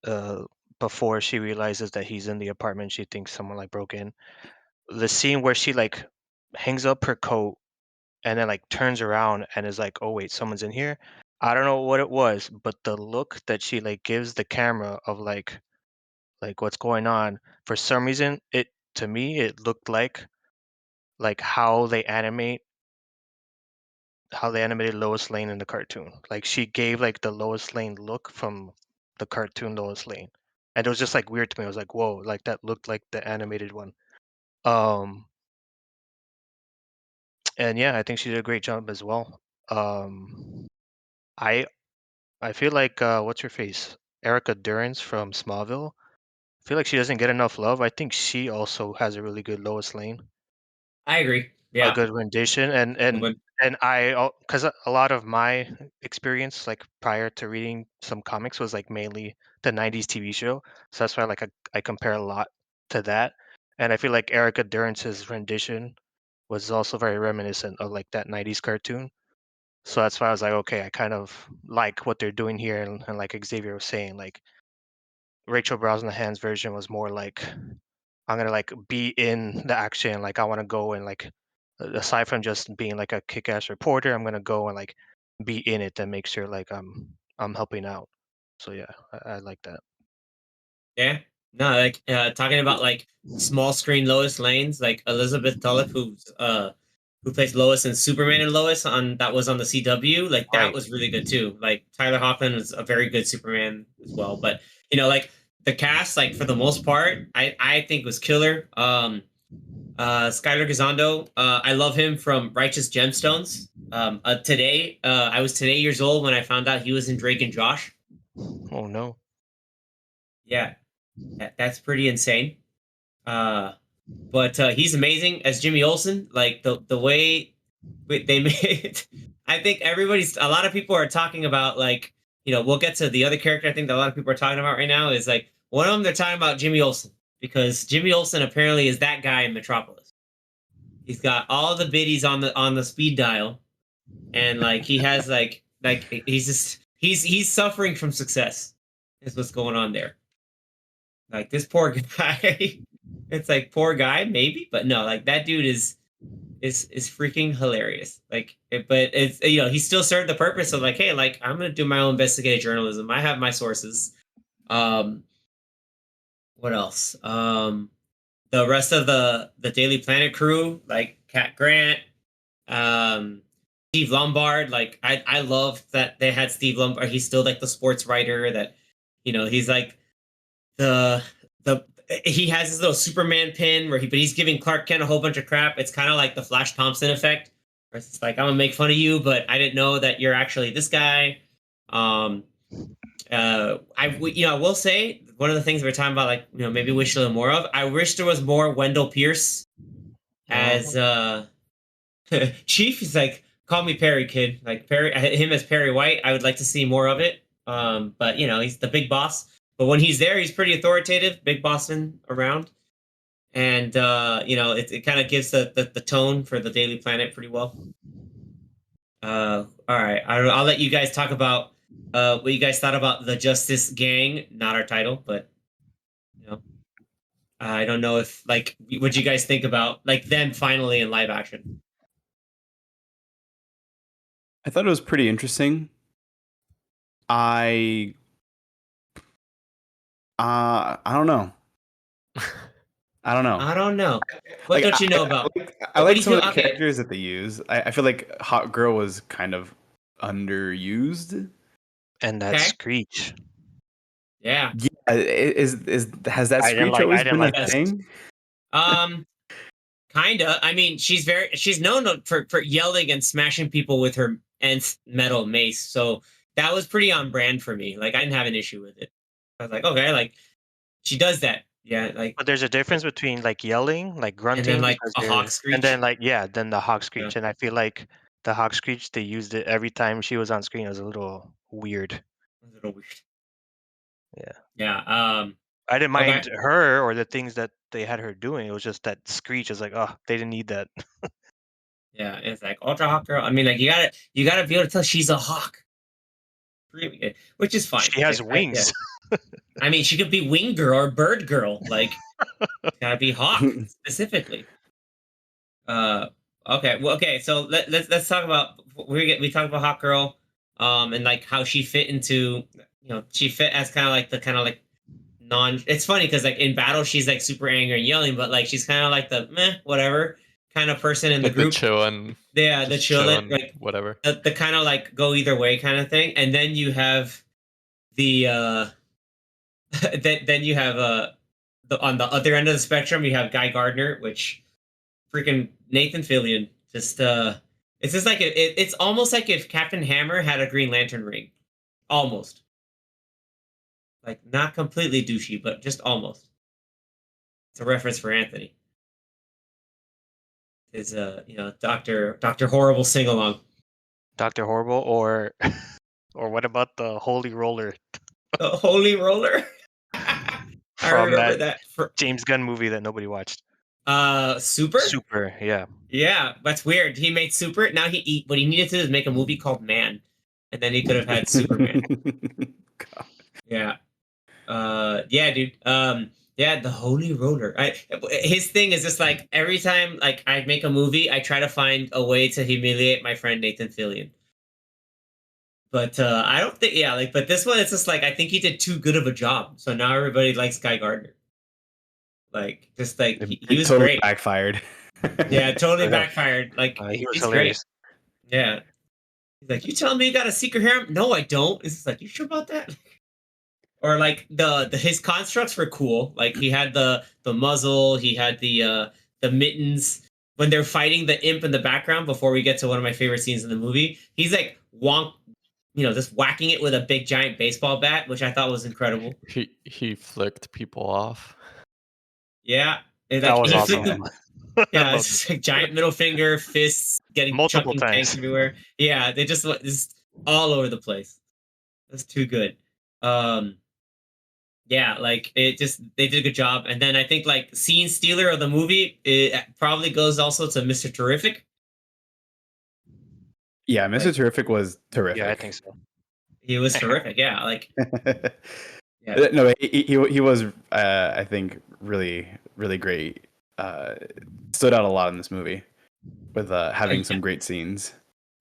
uh before she realizes that he's in the apartment, she thinks someone like broke in. The scene where she like hangs up her coat and then like turns around and is like, "Oh wait, someone's in here." I don't know what it was, but the look that she like gives the camera of like what's going on, for some reason, it to me it looked like how they animated Lois Lane in the cartoon. Like she gave like the Lois Lane look from the cartoon Lois Lane. And it was just like weird to me. I was like, whoa, like that looked like the animated one. Um and yeah, I think she did a great job as well. I I feel like what's her face? Erica Durance from Smallville. I feel like she doesn't get enough love. I think she also has a really good Lois Lane, I agree. a Yeah. good rendition, But and because a lot of my experience, like prior to reading some comics, was like mainly the '90s TV show. So that's why like I compare a lot to that, and I feel like Erica Durance's rendition was also very reminiscent of like that '90s cartoon. So that's why I was like, okay, I kind of like what they're doing here, and like Xavier was saying, like Rachel Brosnahan's version was more like I'm gonna like be in the action, like I want to go and like aside from just being like a kick-ass reporter, I'm gonna go and like be in it and make sure like I'm helping out. So yeah, I like that. yeah, no, like talking about like small screen Lois Lanes, like Elizabeth Tulloch, who plays Lois in Superman and Lois on that was on the CW, like that Right. was really good too. Like Tyler Hoechlin was a very good Superman as well. But like the cast, like for the most part, I think was killer. Skylar Gisondo, I love him from Righteous Gemstones. I was today years old when I found out he was in Drake and Josh. Oh no. Yeah, that's pretty insane. Uh, but he's amazing as Jimmy Olsen. Like the way they made, I think a lot of people are talking about like we'll get to the other character. I think that a lot of people are talking about right now is like one of them. They're talking about Jimmy Olsen because Jimmy Olsen apparently is that guy in Metropolis. He's got all the biddies on the speed dial, and like he has like he's suffering from success. Is what's going on there. Like this poor guy. It's like poor guy, maybe, but no, like that dude is freaking hilarious. Like, but it's he still served the purpose of like, hey, like I'm gonna do my own investigative journalism. I have my sources. Um, what else? The rest of the Daily Planet crew, like Cat Grant, um, Steve Lombard. Like, I love that they had Steve Lombard. He's still like the sports writer that, he's like the the he has his little Superman pin but he's giving Clark Kent a whole bunch of crap. It's kind of like the Flash Thompson effect. Where it's like I'm gonna make fun of you, but I didn't know that you're actually this guy. Um, I will say one of the things we're talking about, like maybe wish there was more of. I wish there was more Wendell Pierce as Chief. He's like, call me Perry, kid. Like Perry, him as Perry White. I would like to see more of it. But he's the big boss. But when he's there, he's pretty authoritative, big bossing around, and it kind of gives the tone for the Daily Planet pretty well. All right, I'll let you guys talk about what you guys thought about the Justice Gang, not our title, but I don't know if like what you guys think about like them finally in live action. I thought it was pretty interesting. I don't know. I don't know. I don't know. What don't you know about? I like some of the Okay. characters that they use. I feel like Hot Girl was kind of underused. And that Okay. Screech. Yeah. Yeah, has that I didn't Screech like- always I didn't been like a that. thing? Kinda. I mean, she's known for yelling and smashing people with her nth metal mace. So that was pretty on brand for me. Like I didn't have an issue with it. I was like, okay, like she does that. Yeah, like But there's a difference between like yelling, like grunting, and then like because a hawk and screech. then then the hawk screech, and I feel like the hawk screech they used it every time she was on screen. It was a little weird. A little weird. Yeah. Yeah. I didn't Okay. mind her or the things that they had her doing. It was just that screech is like, oh, they didn't need that. Yeah, it's like Ultra Hawk Girl. I mean, like you gotta be able to tell she's a hawk. Really good, which is fine. She has Like, wings. I mean, she could be Wing Girl or Bird Girl. Like, it's gotta be Hawk specifically. Okay. Well, okay. So let's talk about we talked about Hawk Girl, and like how she fit into she fit as kind of like non. It's funny because like in battle she's like super angry and yelling, but like she's kind of like the meh whatever kind of person in the Like group. the chillin'. Yeah, the just chillin', chillin', like whatever. the kind of like go either way kind of thing, and then you have the then you have on the other end of the spectrum you have Guy Gardner, which freaking Nathan Fillion just it's just like it's almost like if Captain Hammer had a Green Lantern ring, almost like not completely douchey, but just almost. It's a reference for Anthony. Is Doctor Horrible sing along. Dr. Horrible, or or what about the Holy Roller The Holy Roller. I from remember that that. James Gunn movie that nobody watched? Super. Super, yeah. Yeah, that's weird. He made Super. Now what he needed to do is make a movie called Man, and then he could have had Superman. God. Yeah. Yeah, dude. Yeah, the Holy Roller. His thing is just like every time like I make a movie, I try to find a way to humiliate my friend Nathan Fillion. But I don't think, yeah, like, but this one, it's just like I think he did too good of a job. So now everybody likes Guy Gardner. Like, just like he It was totally great. backfired. Yeah, totally Yeah. backfired. Like, He was he's hilarious. great. Yeah. He's like, you telling me you got a secret harem? No, I don't. It's just like, you sure about that? Or like the his constructs were cool. Like he had the muzzle, he had the mittens. When they're fighting the imp in the background before we get to one of my favorite scenes in the movie, he's like just whacking it with a big giant baseball bat, which I thought was incredible. He flicked people off. Yeah. And That like was he awesome. flicked the, I yeah, loved it's it. just like giant middle finger, fists getting Multiple chucking tanks times. everywhere. Yeah, they just all over the place. That's too good. Yeah, like they did a good job. And then I think like scene stealer of the movie, it probably goes also to Mr. Terrific. Yeah, Mr. Like, Terrific was terrific. Yeah, I think so. he was terrific. Yeah, like yeah. No, he was I think really really great. Stood out a lot in this movie with having some great scenes.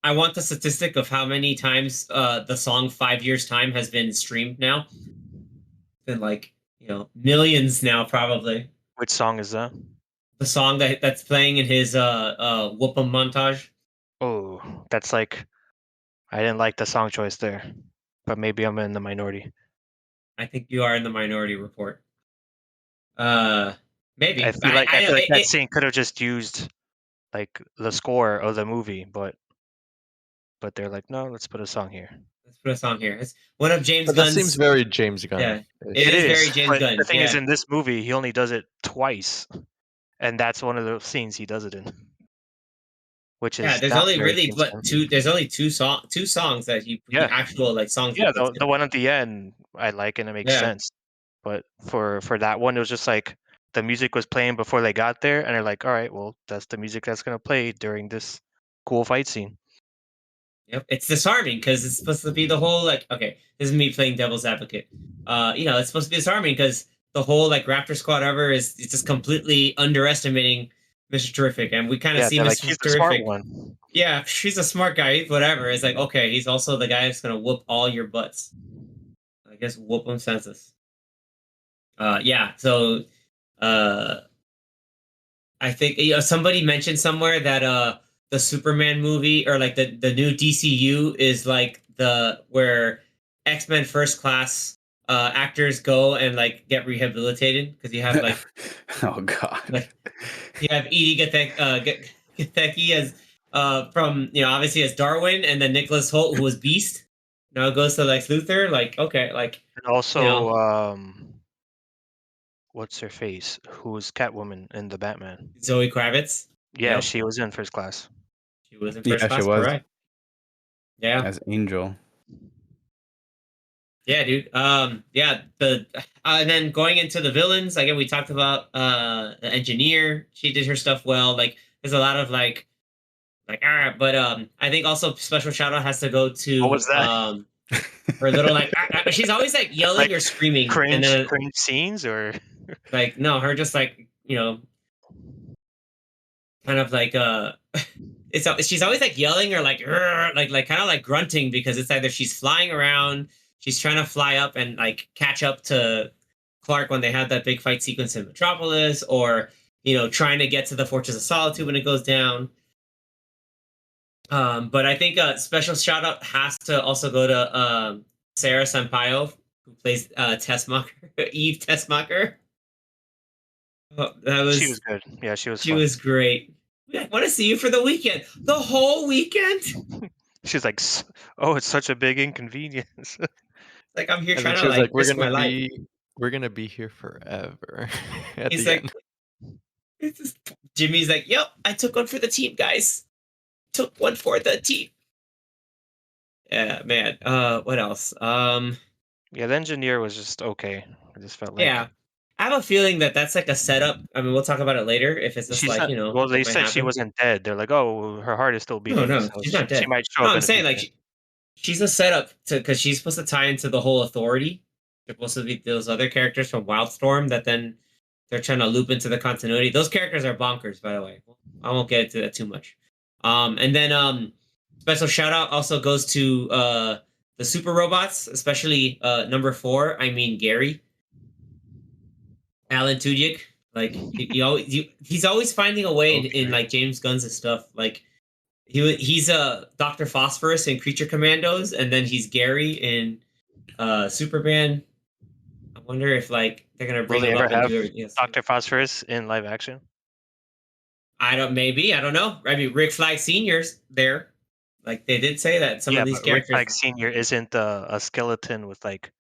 I want the statistic of how many times the song 5 Years Time has been streamed now. It's been like, millions now probably. Which song is that? The song that's playing in his whoop 'em montage. Oh, that's like, I didn't like the song choice there, but maybe I'm in the minority. I think you are in the minority report. Maybe. I feel like that scene could have just used like the score of the movie, but they're like, no, let's put a song here. Let's put a song here. It's one of James But Gunn's. that seems very James Gunn. Yeah, it is very James but Gunn. the thing is, Yeah. in this movie, he only does it twice, and that's one of the scenes he does it in. Which is Yeah, there's not only very really James what Gunn. two. There's only two songs that he Yeah. actual like songs. Yeah, he puts the in. one at the end I like and it makes Yeah. sense. But for that one, it was just like the music was playing before they got there, and they're like, all right, well, that's the music that's gonna play during this cool fight scene. Yep, it's disarming because it's supposed to be the whole like. Okay, this is me playing devil's advocate. It's supposed to be disarming because the whole like Raptor Squad ever is just completely underestimating Mr. Terrific, and we kind of see they're Mr. like, he's the smart Terrific. one. Yeah, she's a smart guy. Whatever. It's like, okay, he's also the guy that's gonna whoop all your butts. I guess whoop them senseless. Yeah. So, I think somebody mentioned somewhere that the Superman movie or like the new DCU is like where X-Men First Class actors go and like get rehabilitated because you have like Oh God. like you have Edie Gathecki as from obviously as Darwin, and then Nicholas Hoult who was Beast. Now it goes to Lex Luthor. Like okay, like And also, what's her face? Who's Catwoman in the Batman? Zoe Kravitz. Yeah, Yep. she was in First Class. She was in First Yeah, Class, she was. correct? Yeah, As Angel. yeah, dude. Yeah. And then going into the villains, again, we talked about the engineer. She did her stuff well. Like, there's a lot of like, but I think also special shout out has to go to What was that? her little like, she's always like yelling Like, or screaming, cringe, and then cringe scenes, or like no, her just like kind of like she's always like yelling or like like kind of like grunting because it's either she's flying around, she's trying to fly up and like catch up to Clark when they have that big fight sequence in Metropolis, or trying to get to the Fortress of Solitude when it goes down. But I think a special shout out has to also go to Sarah Sampaio, who plays Tessmacher, Eve Tessmacher. she was good. Yeah, she was. She fun. was great. I want to see you for the weekend. The whole weekend. She's like, oh, it's such a big inconvenience. Like I'm here And trying then to she was like, risk my life. we're gonna be here forever at He's the like, end. it's just, Jimmy's like, yep, I took one for the team, guys. Took one for the team. Yeah, man. What else? Yeah, the engineer was just okay. I just felt like Yeah. I have a feeling that that's like a setup. I mean, we'll talk about it later if it's just she's like, not. Well, what they might said she happen. wasn't dead. They're like, oh, her heart is still No, beating, no, so she's not she dead. might show No, up I'm in a saying future. like she's a setup to because she's supposed to tie into the whole authority. They're supposed to be those other characters from Wildstorm that then they're trying to loop into the continuity. Those characters are bonkers, by the way. I won't get into that too much. And then special shout out also goes to the super robots, especially number 4. I mean Gary, Alan Tudyk. Like he's always finding a way in Okay. like James Gunn's stuff. Like he's Dr. Phosphorus in Creature Commandos, and then he's Gary in Superman. I wonder if like they're gonna Will bring they him ever up and have do everything else. Dr. Phosphorus in live action? I don't know. I mean, Rick Flag Senior's there. Like they did say that some Yeah, of these but Rick characters, Flag Senior isn't a skeleton with like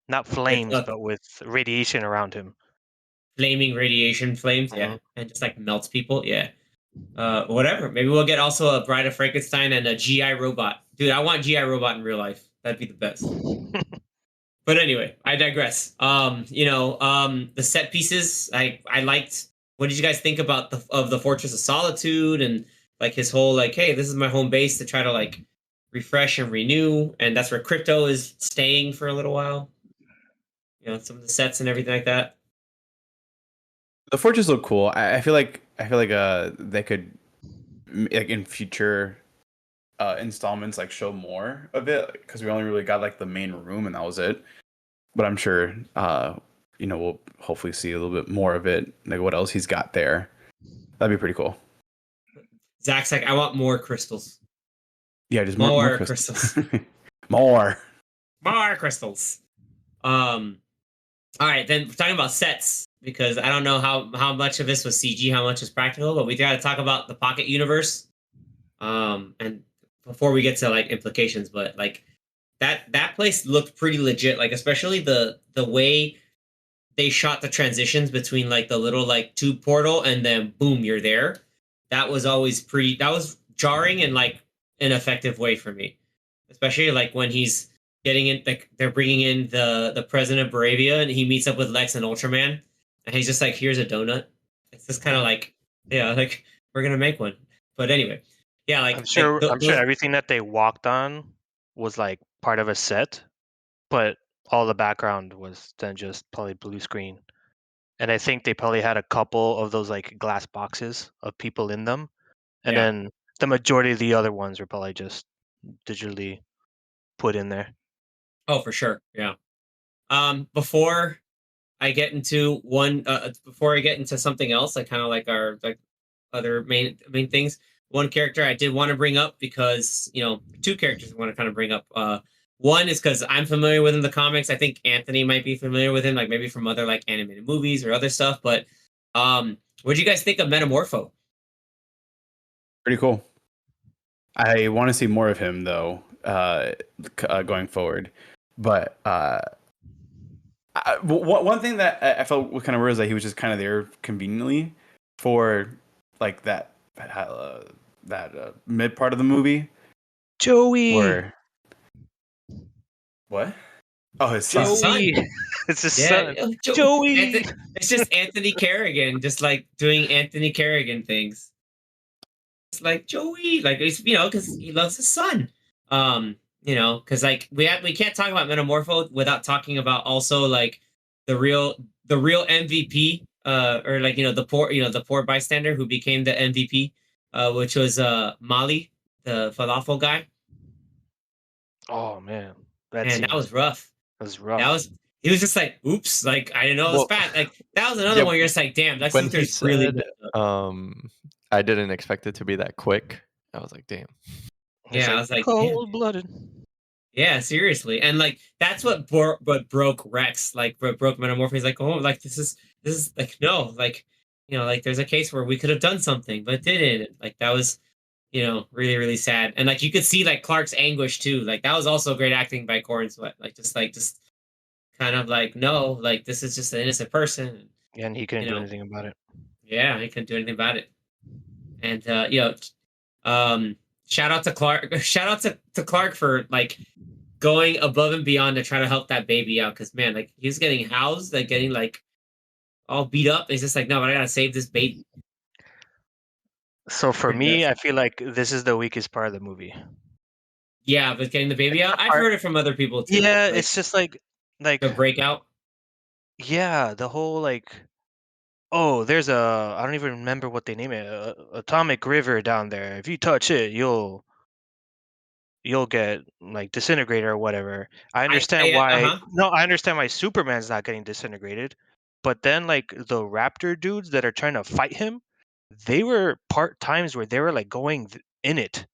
not it's flames, but with radiation around him. flaming radiation flames, yeah, Mhm. and just like melts people, yeah. Whatever. Maybe we'll get also a Bride of Frankenstein and a GI robot. Dude, I want GI robot in real life. That'd be the best. But anyway, I digress. The set pieces, I liked. What did you guys think about the Fortress of Solitude and like his whole like, hey, this is my home base to try to like refresh and renew, and that's where crypto is staying for a little while. Some of the sets and everything like that. The fortress look cool. I feel like they could like in future installments like show more of it because we only really got like the main room and that was it. But I'm sure we'll hopefully see a little bit more of it, like what else he's got there. That'd be pretty cool. Zach's like, I want more crystals. Yeah, just more More crystals. crystals. More. More crystals. All right, then we're talking about sets because I don't know how much of this was CG, how much was practical, but we got to talk about the Pocket Universe. And before we get to like implications, but like that place looked pretty legit. Like especially the way they shot the transitions between like the little like tube portal and then boom, you're there. That was always pretty. That was jarring in like an effective way for me, especially like when he's getting in. Like they're bringing in the president of Bravia, and he meets up with Lex and Ultraman, and he's just like, "Here's a donut." It's just kind of like, yeah, like we're gonna make one. But anyway, yeah, I'm like sure. I'm sure those. everything that they walked on was like part of a set, but all the background was then just probably blue screen. And I think they probably had a couple of those like glass boxes of people in them, and Yeah. then the majority of the other ones were probably just digitally put in there. Oh, for sure. Yeah. Before I get into before I get into something else, like kind of like our like other main things. One character I did want to bring up because two characters I want to kind of bring up. One is because I'm familiar with him in the comics. I think Anthony might be familiar with him, like maybe from other like animated movies or other stuff. But what do you guys think of Metamorpho? Pretty cool. I want to see more of him though, going forward. But one thing that I felt kind of weird is that he was just kind of there conveniently for like that mid part of the movie. Joey. What? Oh, his His son. son. Joey. It's his Yeah, son. Joey. Joey. It's just Anthony Kerrigan, just like doing Anthony Kerrigan things. It's like Joey, like it's because he loves his son. Because like we can't talk about Metamorpho without talking about also like the real MVP, or like the poor bystander who became the MVP, which was Mali, the falafel guy, Oh man, that and scene that was rough. was That rough. was He was just like, oops, like I didn't know it was Well, bad. Like that was another yeah, one. You're just like, damn, Lex when he Luthor's really said, messed up. I didn't expect it to be that quick. I was like, damn. He's Yeah, I like was like, damn. cold blooded. Yeah, seriously, and like that's what broke Rex, like what broke Metamorpho. He's like, oh, like this is like no, like like there's a case where we could have done something but didn't. Like that was really really sad, and like you could see like Clark's anguish too. Like that was also great acting by Corin Sweat. Like just kind of like, no, like this is just an innocent person. And he couldn't You do know, anything about it. yeah, he couldn't do anything about it. And shout out to Clark. Shout out to Clark for like going above and beyond to try to help that baby out. Because man, like he's getting housed, like getting like all beat up. He's just like, no, but I gotta save this baby. So for And, me, I feel like this is the weakest part of the movie. yeah, but getting the baby out. I've Part- heard it from other people too. Yeah, Like it's just like the breakout. yeah, the whole like oh, there's a I don't even remember what they name it, atomic river down there. If you touch it, you'll get like disintegrated or whatever. I understand why. Uh-huh. No, I understand why Superman's not getting disintegrated, but then like the raptor dudes that are trying to fight him, they were part times where they were like going in it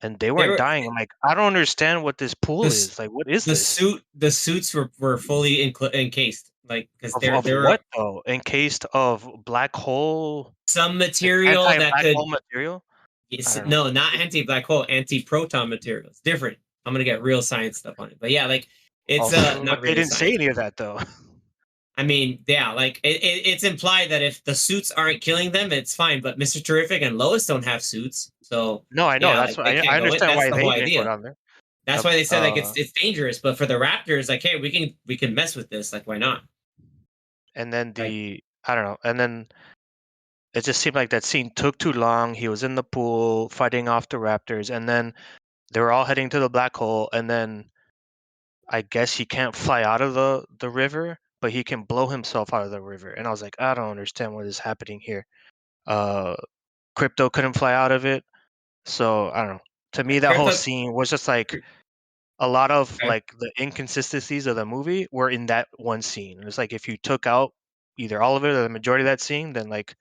and they They weren't were dying. I'm like, I don't understand what this pool this is. Like, what is the this? suits were fully encased, like because Of there were what though? Encased of black hole, some like material that anti-black could. hole material. I don't know. No, not anti-black hole, anti-proton materials. Different. I'm gonna get real science stuff on it, but yeah, like it's Also, but not they really didn't say science. any of that though. I mean, yeah, like it's implied that if the suits aren't killing them, it's fine. But Mr. Terrific and Lois don't have suits, so No, I know. yeah, That's like why they I can't go in. understand That's why the they whole didn't go idea. down there. That's Uh, why they said like uh, it's dangerous. But for the Raptors, like, hey, we can mess with this. Like, why not? and then Like, I don't know, and then it just seemed like that scene took too long. He was in the pool fighting off the raptors, and then they were all heading to the black hole, and then I guess he can't fly out of the river, but he can blow himself out of the river. And I was like, I don't understand what is happening here. Uh, Crypto couldn't fly out of it, so I don't know. To me, that whole Crypto. scene was just like a lot of Okay. like the inconsistencies of the movie were in that one scene. It's like if you took out either all of it or the majority of that scene, then like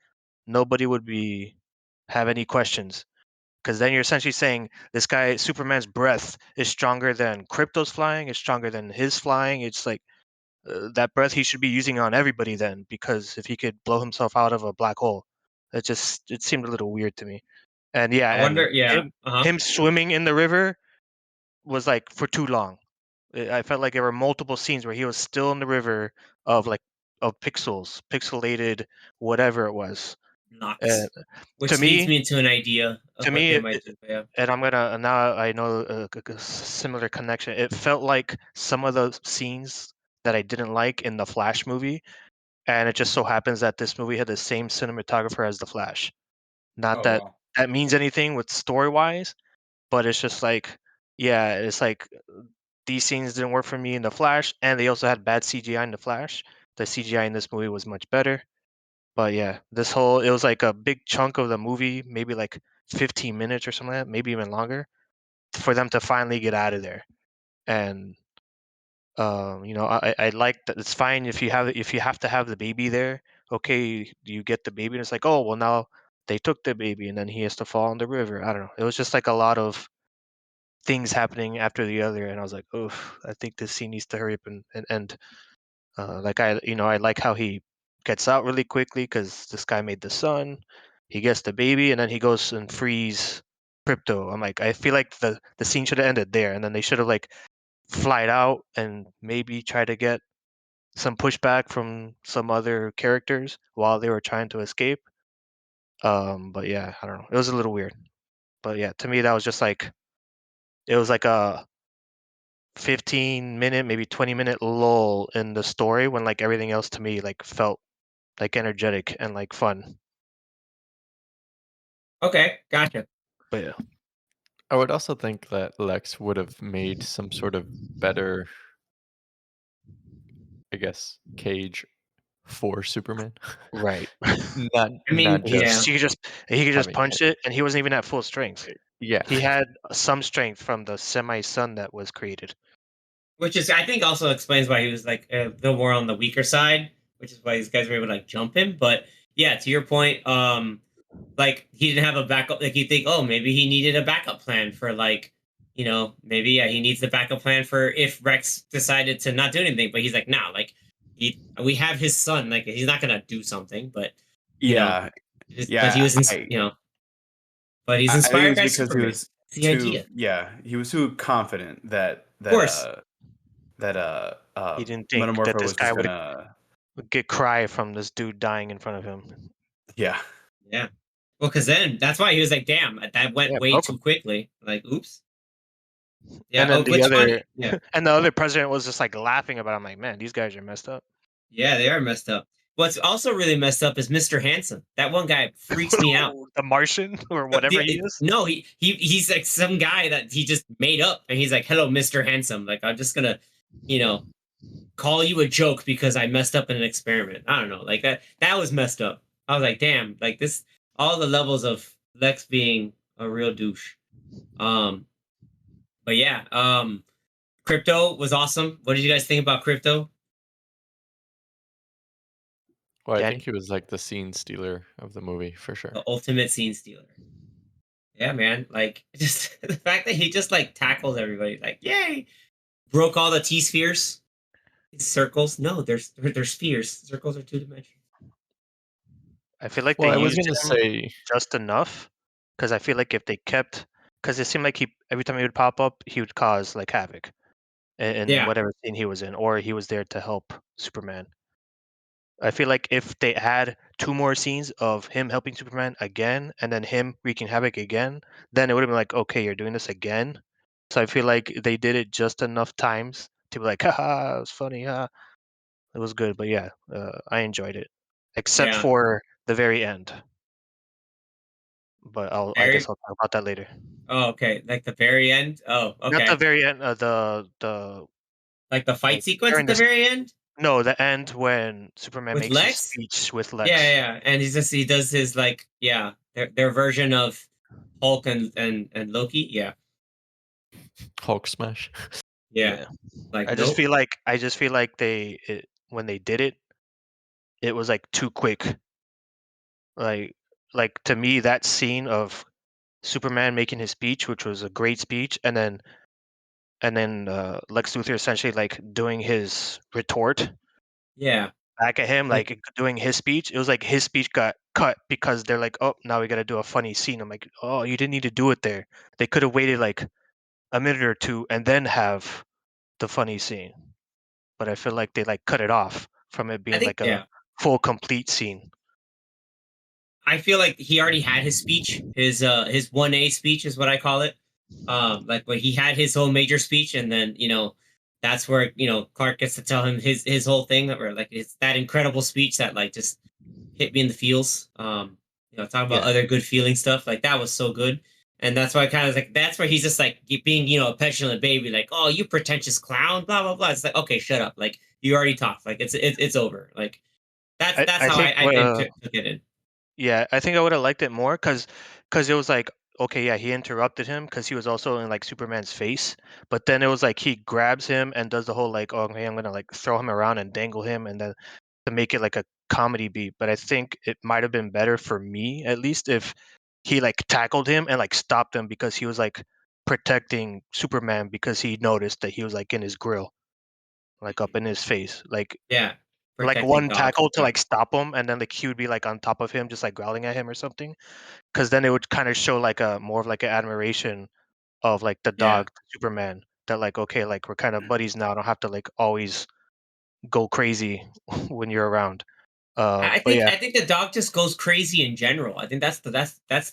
nobody would be have any questions. Because then you're essentially saying this guy Superman's breath is stronger than Crypto's flying, is stronger than his flying. It's like that breath he should be using on everybody then, because if he could blow himself out of a black hole, it seemed a little weird to me. And yeah, I and wonder. Yeah. Uh-huh. him swimming in the river was like for too long. I felt like there were multiple scenes where he was still in the river of like of pixels, pixelated, whatever it was. And Knox. to Which leads me, me to an idea of to what me, they might do. Yeah. and I'm gonna now I know a similar connection. It felt like some of the scenes that I didn't like in the Flash movie, and it just so happens that this movie had the same cinematographer as the Flash. Not Oh that wow. that means anything with story wise, but it's just like, yeah, it's like these scenes didn't work for me in the Flash, and they also had bad CGI in the Flash. The CGI in this movie was much better. But yeah, this whole it was like a big chunk of the movie, maybe like 15 minutes or something like that, maybe even longer, for them to finally get out of there. And I like that. It's fine if you have to have the baby there. Okay, you get the baby, and it's like, oh well, now they took the baby, and then he has to fall in the river. I don't know. It was just like a lot of things happening after the other, and I was like, oh, I think this scene needs to hurry up and end. Like I like how he gets out really quickly because this guy made the sun. He gets the baby, and then he goes and frees Crypto. I'm like, I feel like the scene should have ended there, and then they should have like flied out and maybe try to get some pushback from some other characters while they were trying to escape. But yeah, I don't know. It was a little weird. But yeah, to me that was just like it was like a 15-minute, maybe 20-minute lull in the story when like everything else to me like felt like energetic and like fun. Okay. Gotcha. But yeah. I would also think that Lex would have made some sort of better, I guess, cage for Superman. Right. not I mean, not just He could just having punch it, and he wasn't even at full strength. yeah. He had some strength from the semi sun that was created. which is I think also explains why he was like a little more on the weaker side, which is why these guys were able to like jump him. But yeah, to your point, like he didn't have a backup. Like you think, oh, maybe he needed a backup plan for like, maybe yeah, he needs the backup plan for if Rex decided to not do anything. But he's like, nah, like we have his son. Like he's not gonna do something, but you know, Yeah, but he yeah. was, but he's I think inspired it's by because he Superman. was It's the too idea, of he was too confident that course. He didn't think that Metamorpho this was guy just would gonna, get cry from this dude dying in front of him. yeah. Yeah. Well, because then that's why he was like, "Damn, that went Yeah, way broke too him. quickly." Like, oops. Yeah. And Oh, then what's funny? Yeah. the other president was just like laughing about it. I'm like, man, these guys are messed up. Yeah, they are messed up. What's also really messed up is Mr. Handsome. That one guy freaks me out. The Martian or whatever he is. No, he's like some guy that he just made up, and he's like, "Hello, Mr. Handsome. Like, I'm just gonna, you know, call you a joke because I messed up in an experiment." I don't know, like that was messed up. I was like, "Damn, like this, all the levels of Lex being a real douche." Um, but yeah, Crypto was awesome. What did you guys think about Crypto? Well, I think Danny? he was like the scene stealer of the movie for The sure. ultimate scene stealer. Yeah, man. Like just the fact that he just like tackles everybody, like, yay, broke all the T spheres. Circles? No, they're spheres. Circles are two dimensional. I feel like Well, they I was used gonna him say, just enough because I feel like if they kept, because it seemed like he every time he would pop up, he would cause like havoc in Yeah, whatever scene he was in, or he was there to help Superman. I feel like if they had two more scenes of him helping Superman again and then him wreaking havoc again, then it would have been like, okay, you're doing this again. So I feel like they did it just enough times to be like, haha, it was funny, it was good. But yeah, I enjoyed it, except yeah. for the very end. But I guess Very. I'll talk about that later. Oh, okay. Like the very end. Oh, Not the okay. very end. The Like the fight like sequence during at the this. very end No, the end when Superman with makes his Lex. speech with Yeah, Lex. yeah, yeah. And he does his like their version of Hulk and Loki. Yeah, Hulk smash. yeah. Yeah, Like nope. I just feel like when they did it, it was like too quick. Like to me, that scene of Superman making his speech, which was a great speech, and then Lex Luthor essentially like doing his retort Yeah, back at him, like like doing his speech. It was like his speech got cut because they're like, oh, now we got to do a funny scene. I'm like, oh, you didn't need to do it there. They could have waited like a minute or two and then have the funny scene. But I feel like they like cut it off from it I being think like a yeah. full complete scene. I feel like he already had his speech. His 1A speech is what I call it. Like when he had his whole major speech, and then that's where Clark gets to tell him his whole thing, or like it's that incredible speech that like just hit me in the feels. Talking about Yeah, other good feeling stuff, like that was so good. And that's why I kind of like that's where he's just like being a petulant baby, like, oh, you pretentious clown, blah blah blah. It's like, okay, shut up, like you already talked, like it's over, like that's I how think I took it in. yeah, I think I would have liked it more because it was like, okay, yeah, he interrupted him because he was also in like Superman's face, but then it was like he grabs him and does the whole like, oh, okay, I'm gonna like throw him around and dangle him, and then to make it like a comedy beat. But I think it might have been better for me at least if he like tackled him and like stopped him because he was like protecting Superman because he noticed that he was like in his grill, like up in his face, Yeah, like protecting one dog. tackle to Yeah, like stop him, and then like he would be like on top of him, just like growling at him or something. Because then it would kind of show like a more of like an admiration of like the yeah. dog to Superman. That like, okay, like we're kind of buddies now. I don't have to like always go crazy when you're around. I But think yeah, I think the dog just goes crazy in general. I think that's the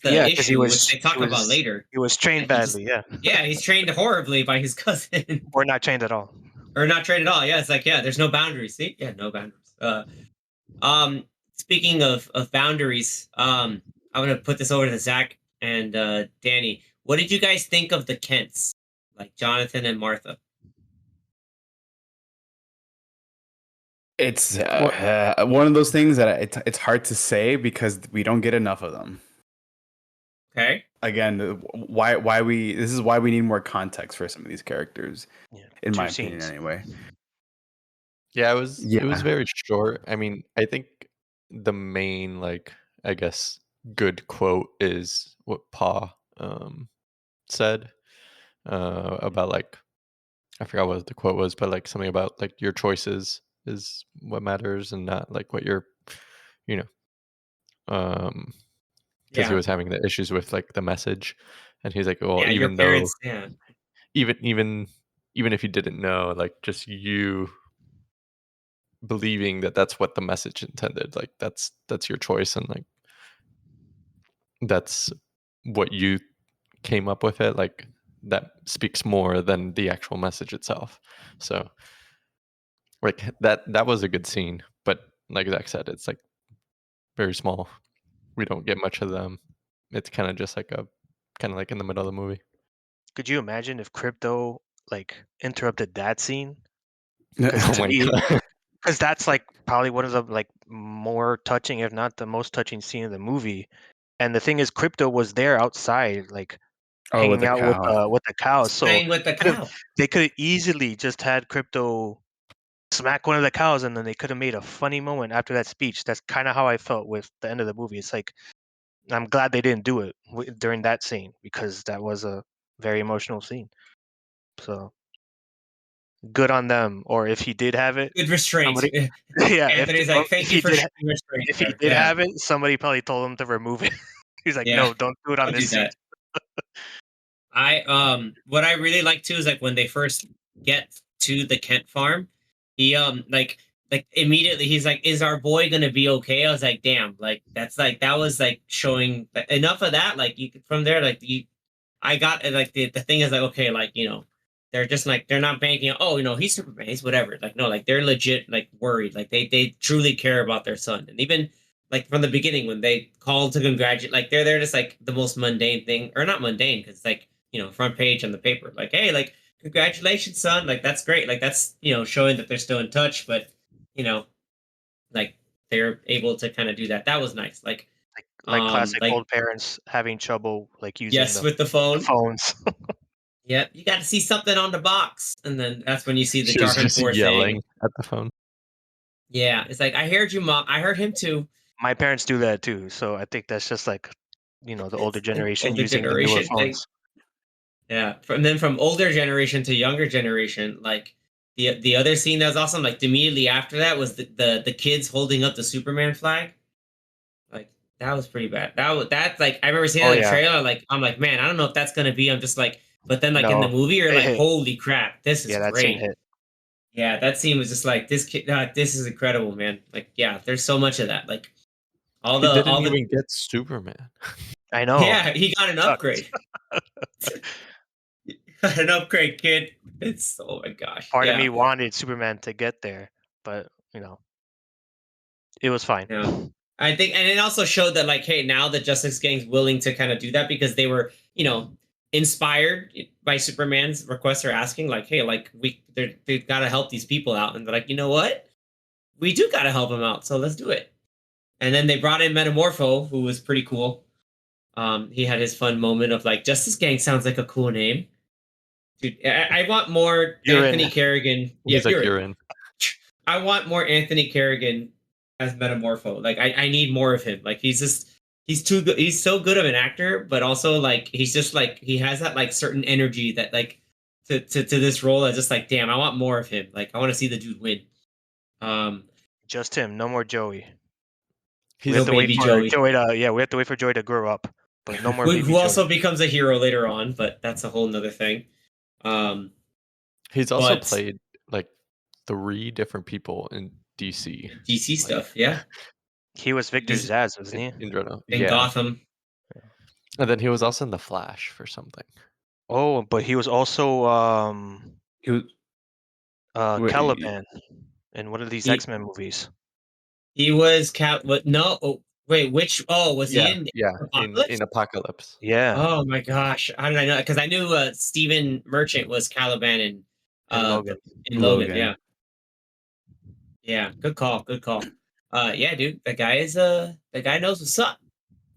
yeah, because issue, which they talk about later. he was trained That he just badly, yeah, he's trained horribly by his cousin. or not trained at all. Or not trained at all. Yeah, it's like there's no boundaries. See, yeah, no boundaries. Um, Speaking of boundaries, I'm gonna put this over to Zach and Danny. What did you guys think of the Kents, like Jonathan and Martha? It's Well, one of those things that it's hard to say because we don't get enough of them. Okay. Again, this is why we need more context for some of these characters, Yeah, in my two opinion, scenes. anyway. yeah, it was Yeah, very short. I mean, I think the main like I guess good quote is what Pa said about like I forgot what the quote was, but like something about like your choices is what matters and not like what you're, you know, because he Yeah. was having the issues with like the message, and he's like, well, Yeah. Your even though parents. Yeah. even even even if you didn't know, like just you believing that that's what the message intended. Like that's your choice, and like that's what you came up with it. Like that speaks more than the actual message itself. So like that was a good scene, but like Zach said, it's like very small. We don't get much of them. It's kind of just like like in the middle of the movie. Could you imagine if Crypto like interrupted that scene? Yeah. Because Oh to my me, god. because that's like probably one of the like more touching, if not the most touching scene of the movie. And the thing is, Crypto was there outside, like Oh, with hanging the out cow. with the cows. So Playing with the could have cow. they could have easily just had Crypto smack one of the cows, and then they could have made a funny moment after that speech. That's kind of how I felt with the end of the movie. It's like I'm glad they didn't do it during that scene because that was a very emotional scene. So good on them. Or if he did have it, Good restraint. somebody, yeah, Anthony's like, if thank you he for did showing restraint, if he sir. did Yeah, have it, somebody probably told him to remove it. He's like, yeah. no, don't do it on Don't do this scene. that. What I really like too is like when they first get to the Kent farm, he like immediately he's like, "Is our boy gonna be okay?" I was like, "Damn!" Like that's like that was like showing enough of that. Like you could from there, like I got like the thing is like okay, like they're just like they're not banking on, oh he's Superman, he's whatever. Like no, like they're legit like worried, like they truly care about their son, and even like from the beginning when they called to congratulate, like they're there just like the most mundane thing, or not mundane because it's like front page on the paper, like hey, like congratulations son, like that's great, like that's showing that they're still in touch, but you know like they're able to kind of do that. That was nice. Like classic Like old parents having trouble like using yes, with the the phone. phones. Yep, you got to see something on the box, and then that's when you see the She was Jarvan just 4 yelling thing. at the phone. Yeah, it's like I heard you, mom. I heard him too. My parents do that too, so I think that's just like the older It's an generation older using the newer generation thing. phones. Yeah, from older generation to younger generation, like the other scene that was awesome, like immediately after that was the kids holding up the Superman flag. Like that was pretty bad. That's like I remember seeing Oh that in the yeah, trailer. Like I'm like, man, I don't know if that's gonna be. I'm just like, but then like in the no, movie, you're it like, hit. holy crap, this is Yeah, that scene great. hit. Yeah, that scene was just like this kid. This is incredible, man. Like, yeah, there's so much of that. Like He didn't all the even get Superman. I know. yeah, he got an Sucks. upgrade. Got an upgrade, kid. It's oh my gosh, Part of yeah, me wanted Superman to get there, but it was fine. yeah. I think, and it also showed that like, hey, now the Justice Gang's willing to kind of do that because they were, inspired by Superman's request or asking, like, hey, like they've got to help these people out, and they're like, you know what, we do got to help them out, so let's do it. And then they brought in Metamorpho, who was pretty cool. He had his fun moment of like, Justice Gang sounds like a cool name. Dude, I want more You're Anthony in. Kerrigan. Yeah, He's like, you're you're in. in. I want more Anthony Kerrigan as Metamorpho. Like I need more of him. Like he's too good. He's so good of an actor, but also like he's just like he has that like certain energy that like to this role. I just like damn. I want more of him. Like I want to see the dude win. Just him. No more Joey. We He's have No to wait baby for Joey, Joey to. Yeah, we have to wait for Joey to grow up. But no more baby who Joey. also becomes a hero later on, but that's a whole nother thing. Um, He's also but played like 3 different people in DC. DC Like stuff, yeah. He was Victor He's Zsasz, wasn't he? in general. in Yeah. Gotham. And then he was also in The Flash for something. Oh, but he was also He was, wait, Caliban in one of these He X-Men movies. he was Cat. What? No. Oh, wait. Which? Oh, was he Yeah, in yeah, Apocalypse? in Apocalypse. Yeah, Oh my gosh! How did I know? Because I knew Stephen Merchant was Caliban and Logan. in Logan. Logan. Yeah, yeah. Good call. Good call. Yeah, dude. The guy knows what's up.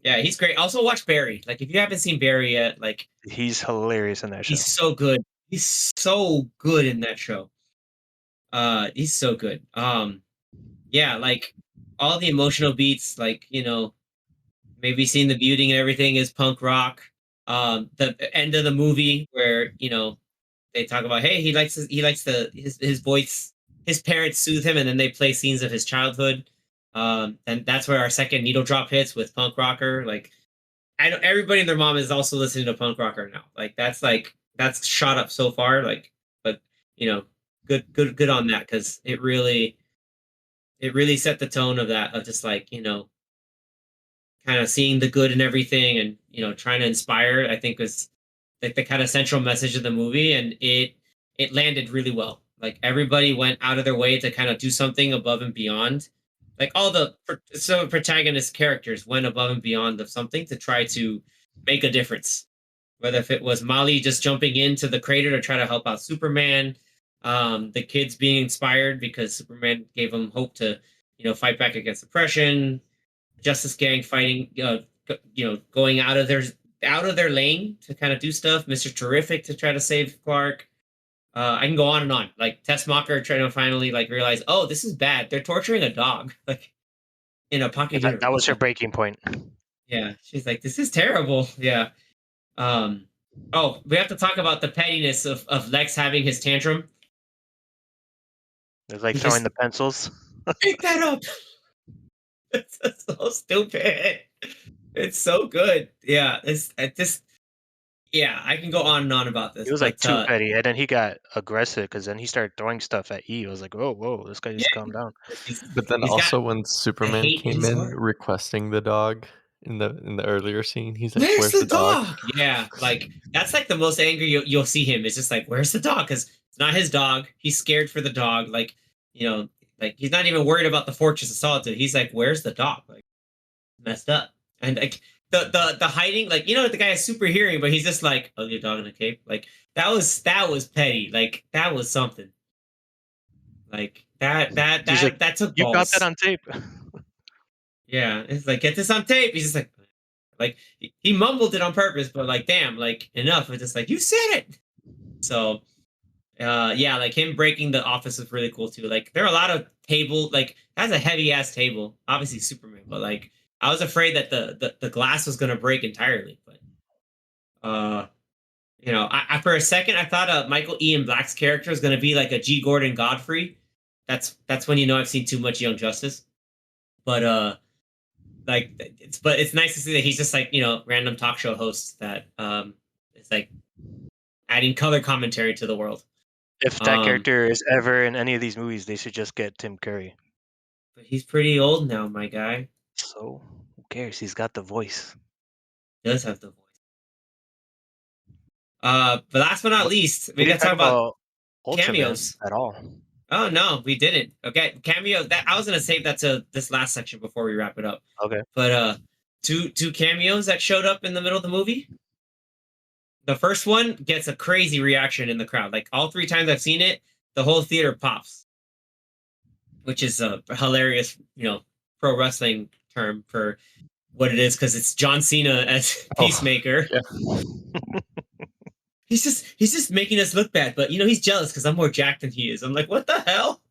Yeah, he's great. Also, watch Barry. Like, if you haven't seen Barry yet, like, He's hilarious in that show. he's so good. He's so good in that show. He's so good. Yeah, like all the emotional beats, like maybe seeing the beauty and everything is punk rock. The end of the movie where they talk about, hey, his voice, his parents soothe him, and then they play scenes of his childhood. And that's where our second needle drop hits with punk rocker. Like I know everybody and their mom is also listening to punk rocker now. Like that's shot up so far. Like, but good on that because it really it really set the tone of that, of just like, kind of seeing the good in everything, and trying to inspire. I think was like the kind of central message of the movie, and it landed really well. Like everybody went out of their way to kind of do something above and beyond. Like all the protagonist characters went above and beyond of something to try to make a difference. Whether if it was Molly just jumping into the crater to try to help out Superman, the kids being inspired because Superman gave them hope to fight back against oppression, Justice Gang fighting, going out of their lane to kind of do stuff. Mister Terrific to try to save Clark. I can go on and on. Like Tessmacher trying to finally like realize, oh, this is bad. They're torturing a dog, like in a pocket That was universe. her breaking point. Yeah, she's like, this is terrible. Yeah. Oh, we have to talk about the pettiness of Lex having his tantrum. It's like He throwing just the pencils. pick that up. It's so stupid. It's so good. Yeah, I can go on and on about this, He was like but too petty, and then he got aggressive because then he started throwing stuff at E. I was like, whoa, this guy just yeah, calm down. But then he's got also when the Superman hate in came his in heart. requesting the dog in the earlier scene, he's like, Where's "Where's the the dog?" dog? Yeah, like that's like the most angry you'll see him. It's just like, where's the dog? Because it's not his dog. He's scared for the dog. Like, like he's not even worried about the Fortress of Solitude. He's like, where's the dog? Like, messed up. And like the hiding, like the guy has super hearing, but he's just like, ugly dog in a cape. Like that was petty. Like that was something. Like He's like, that took you got that balls. on tape. Yeah, it's like, get this on tape. He's just like he mumbled it on purpose, but like damn, like enough. It's just like, you said it. So yeah, like him breaking the office was really cool too. Like there are a lot of table, like that's a heavy ass table. Obviously Superman, but like I was afraid that the glass was gonna break entirely. But for a second I thought Michael Ian Black's character was gonna be like a G. Gordon Godfrey. That's when I've seen too much Young Justice. But like it's nice to see that he's just like random talk show host that is like adding color commentary to the world. If that Um, character is ever in any of these movies, they should just get Tim Curry. but he's pretty old now, my guy. So who cares? He's got the voice. He does have the voice. But last but not But least, we we got didn't to talk talk about about Ultraman cameos. at all. Oh no, we didn't. Okay, cameo. That I was gonna save that to this last section before we wrap it up. Okay. But two cameos that showed up in the middle of the movie. The first one gets a crazy reaction in the crowd. Like all three times I've seen it, the whole theater pops, which is a hilarious, pro wrestling term for what it is, because it's John Cena as Peacemaker. Yeah. He's just making us look bad, but he's jealous because I'm more jacked than he is. I'm like, what the hell?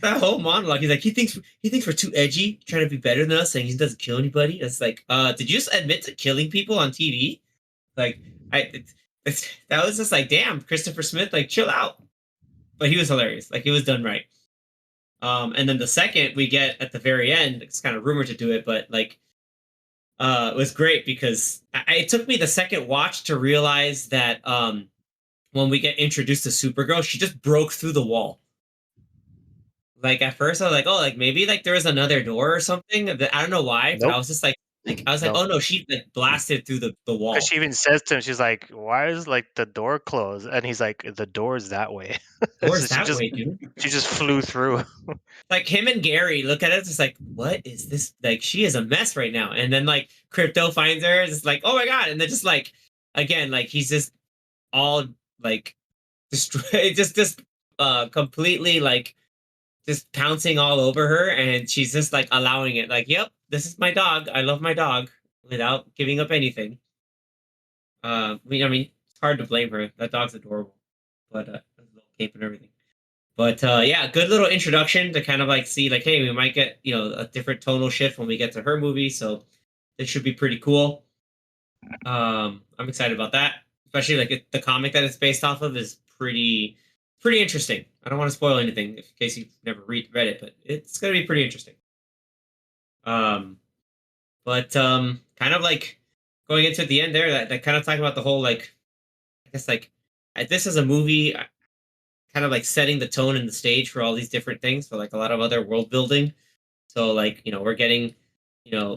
That whole monologue. He's like, he thinks we're too edgy, trying to be better than us, saying he doesn't kill anybody. It's like, did you just admit to killing people on TV? Like, that was just like, damn, Christopher Smith, like, chill out. But he was hilarious. Like, he was done right. And then the second we get at the very end, it's kind of rumored to do it, but like, it was great because it took me the second watch to realize that when we get introduced to Supergirl, she just broke through the wall. Like at first, I was like, oh, like maybe like there was another door or something. I don't know why, but I Nope. was just like I was like, Nope. oh no, she like blasted through the wall. Because she even says to him, she's like, "Why is like the door closed?" And he's like, "The door's that way." Doors So that way, dude. she just flew through. Like him and Gary look at it, it's just like, what is this? Like she is a mess right now. And then like Crypto finds her, it's like, oh my god. And then just like again, like he's just all like destroy just completely like just pouncing all over her, and she's just like allowing it. Like, yep, this is my dog. I love my dog without giving up anything. I mean, it's hard to blame her. That dog's adorable, but little cape and everything. But yeah, good little introduction to kind of like see like, hey, we might get a different tonal shift when we get to her movie, so this should be pretty cool. I'm excited about that, especially like the comic that it's based off of is pretty interesting. I don't want to spoil anything in case you've never read it, but it's gonna be pretty interesting. Um, but kind of like going into the end there, that kind of talking about the whole like, I guess like this is a movie. kind of like setting the tone and the stage for all these different things, for like a lot of other world building. So like, we're getting,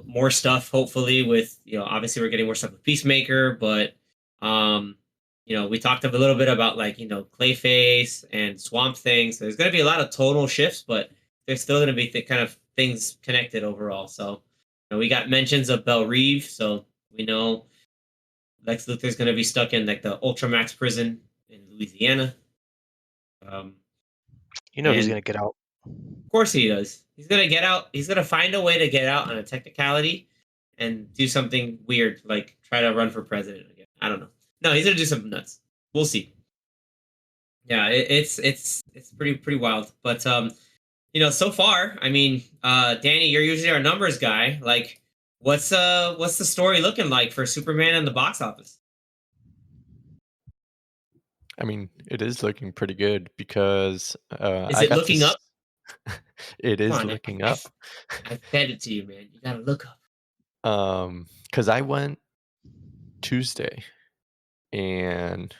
more stuff hopefully with, obviously we're getting more stuff with Peacemaker, but we talked a little bit about like, Clayface and Swamp Thing. So there's going to be a lot of tonal shifts, but there's still going to be kind of things connected overall. So we got mentions of Belle Reve, so we know Lex Luthor's going to be stuck in like the Ultramax prison in Louisiana. He's And gonna get out. of course he does. He's gonna get out. He's gonna find a way to get out on a technicality and do something weird, like try to run for president again. I don't know. No, he's gonna do something nuts. We'll see. Yeah, it's pretty wild. But so far, I mean, Danny, you're usually our numbers guy. Like, what's the story looking like for Superman in the box office? I mean, it is looking pretty good because Is I it got looking up? It Come is on, looking up. I fed it to you, man. You gotta look up. Because I went Tuesday and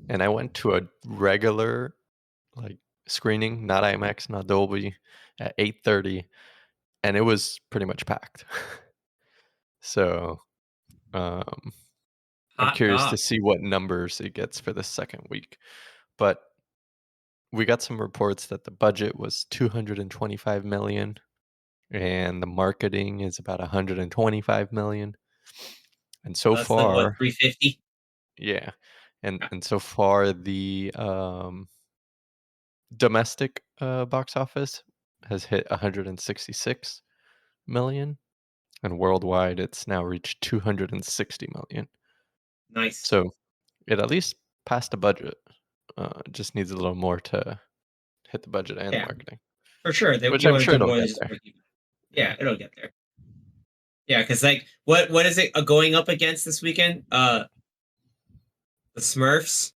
I went to a regular like screening, not IMAX, not Dolby, at 8:30, and it was pretty much packed. So I'm Hot curious to dog. see what numbers it gets for the second week. But we got some reports that the budget was 225 million and the marketing is about 125 million. And so That's like what, far, 350? yeah. And so far the domestic box office has hit 166 million, and worldwide it's now reached 260 million. Nice. So it at least passed the budget. Just needs a little more to hit the budget and the Yeah, marketing, for sure. which You I'm want to sure do it'll more than get just there. break even. Yeah, it'll get there. Yeah, because like, what is it going up against this weekend? The Smurfs,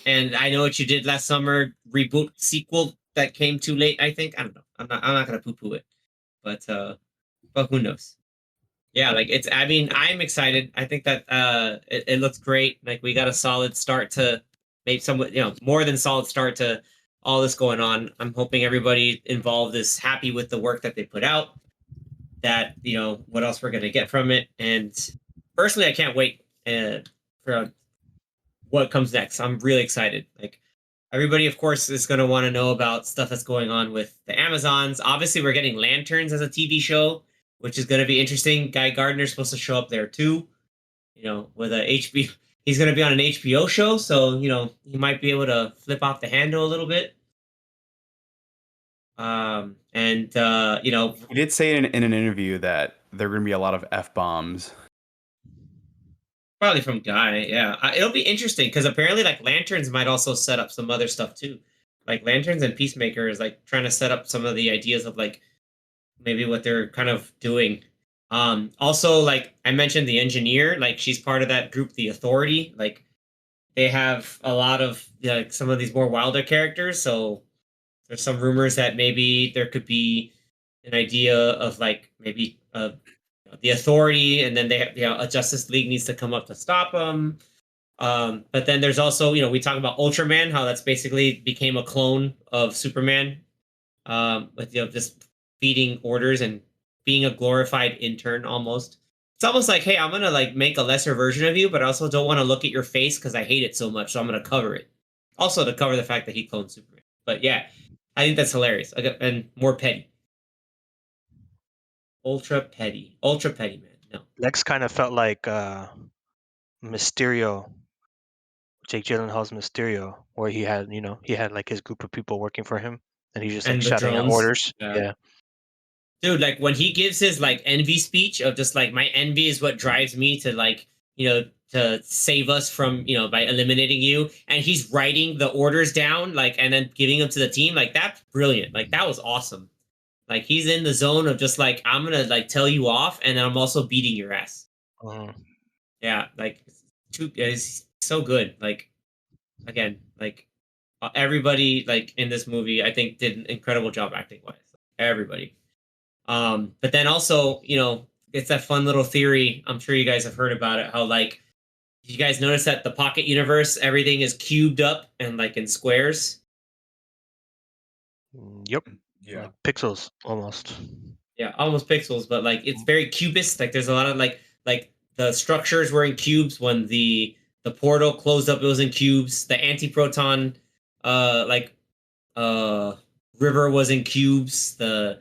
and I Know What You Did Last Summer reboot sequel that came too late. I think I don't know. I'm not gonna poo poo it, but who knows? Yeah, like it's. I mean, I'm excited. I think that it looks great. Like we got a solid start to maybe somewhat, more than solid start to all this going on. I'm hoping everybody involved is happy with the work that they put out. That what else we're gonna get from it. And personally, I can't wait for what comes next. I'm really excited. Like everybody, of course, is gonna want to know about stuff that's going on with the Amazons. Obviously, we're getting Lanterns as a TV show, which is gonna be interesting. Guy Gardner's supposed to show up there too. With a HBO. He's gonna be on an HBO show, so he might be able to flip off the handle a little bit. And He did say in an interview that there are going to be a lot of F-bombs. probably from Guy, yeah. It'll be interesting because apparently, like Lanterns might also set up some other stuff too. Like Lanterns and Peacemaker is like trying to set up some of the ideas of like maybe what they're kind of doing. Also, like I mentioned, the engineer, like she's part of that group, the Authority. Like they have a lot of like some of these more wilder characters. So there's some rumors that maybe there could be an idea of like maybe the Authority, and then they have, a Justice League needs to come up to stop them. But then there's also, we talk about Ultraman, how that's basically became a clone of Superman, with just feeding orders and being a glorified intern almost. It's almost like, hey, I'm gonna like make a lesser version of you, but I also don't want to look at your face because I hate it so much, so I'm gonna cover it. Also to cover the fact that he cloned Superman. But yeah, I think that's hilarious. And more petty. Ultra petty, man. No. Lex kind of felt like Mysterio, Jake Gyllenhaal's Mysterio, where he had like his group of people working for him, and he's just like And the shouting out drones. orders. Yeah. Yeah. Dude, like when he gives his like envy speech of just like my envy is what drives me to like, to save us from, by eliminating you. And he's writing the orders down, like, and then giving them to the team. Like that's brilliant. Like that was awesome. Like he's in the zone of just like, I'm gonna like tell you off, and then I'm also beating your ass. Yeah, like it's so good. Like again, like everybody like in this movie, I think did an incredible job acting wise. Everybody. But then also, it's that fun little theory. I'm sure you guys have heard about it. How like You guys notice that the pocket universe, everything is cubed up and like in squares? Yep. Yeah. Like pixels almost. Yeah, almost pixels, but like it's very cubist. Like there's a lot of like the structures were in cubes when the portal closed up, it was in cubes. The antiproton like uh river was in cubes. The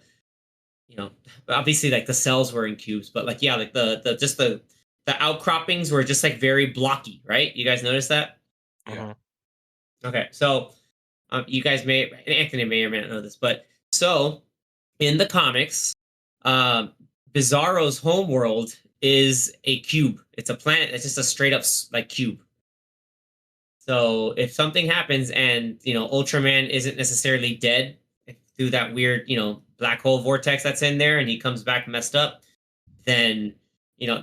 you know, obviously like the cells were in cubes, but like yeah, like the just the outcroppings were just like very blocky, right? You guys notice that? Yeah. Mhm. Okay, so you guys may Anthony may or may not know this, but so in the comics, um, Bizarro's homeworld is a cube. It's a planet. It's just a straight up like cube. So if something happens and Ultraman isn't necessarily dead through that weird black hole vortex that's in there, and he comes back messed up, then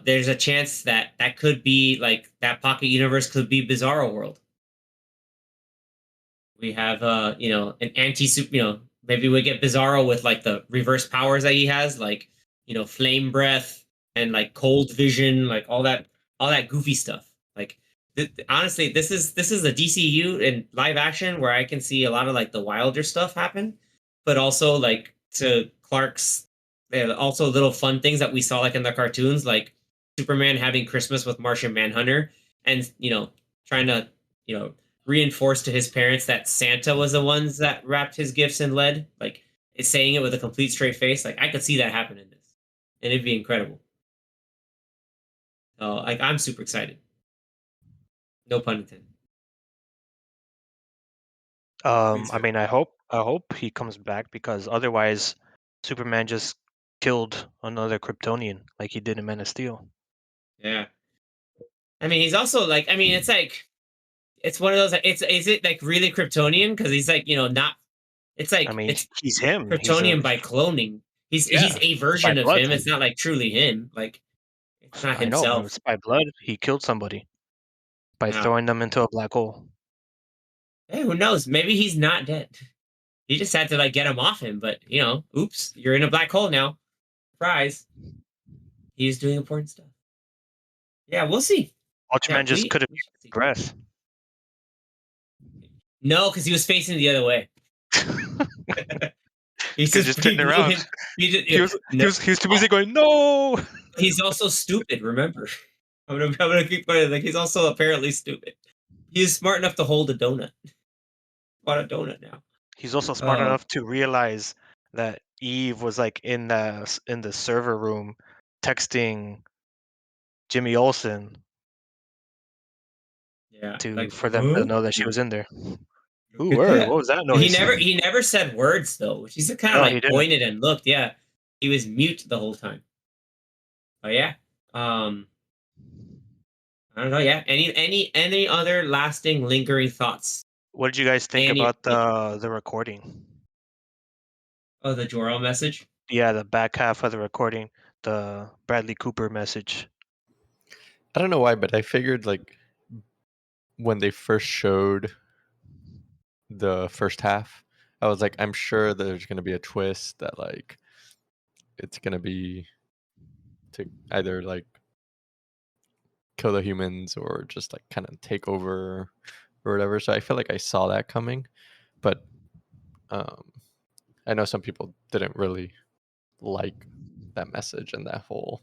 there's a chance that that could be like that pocket universe could be Bizarro world. We have an anti super maybe we get Bizarro with like the reverse powers that he has, like flame breath and like cold vision, like all that goofy stuff. Like honestly, this is a DCU in live action where I can see a lot of like the wilder stuff happen, but also like to Clark's also little fun things that we saw like in the cartoons, like Superman having Christmas with Martian Manhunter, and trying to reinforce to his parents that Santa was the ones that wrapped his gifts in lead. Like, is saying it with a complete straight face. Like, I could see that happen in this, and it'd be incredible. So, like, I'm super excited. No pun intended. I mean, I hope he comes back, because otherwise, Superman just killed another Kryptonian like he did in Man of Steel. Yeah. I mean, he's also like, I mean, it's like, it's one of those. Is it like really Kryptonian? Because he's like, not. It's I like mean, it's he's him. He's Kryptonian by cloning. He's yeah, a it's by version of blood. him. It's not like truly him. Like, it's not I know, himself. it's by blood. He killed somebody by Wow. throwing them into a black hole. Hey, who knows? Maybe he's not dead. He just had to like get him off him, but oops, you're in a black hole now. Surprise. He's doing important stuff. Yeah, we'll see. Yeah, Ultraman just couldn't we should see. breath. No, because he was facing the other way. He's Just turning around. He was too busy going, no. He's also stupid. Remember, I'm gonna keep putting like he's also apparently stupid. He's smart enough to hold a donut. Bought a donut now. He's also smart enough to realize that Eve was like in the server room texting Jimmy Olsen Yeah, for them to know that she was in there. Ooh, Look at word, that. what was that noise? He never said words though. She's kind of No, he like didn't. pointed and looked. Yeah, he was mute the whole time. But yeah, I don't know. Yeah, any other lasting lingering thoughts? What did you guys think about the recording? Oh, the Jor-El message. Yeah, the back half of the recording, the Bradley Cooper message. I don't know why, but I figured like when they first showed the first half, I was like, I'm sure there's gonna be a twist that like it's gonna be to either like kill the humans or just like kind of take over or whatever. So I feel like I saw that coming, but I know some people didn't really like that message and that whole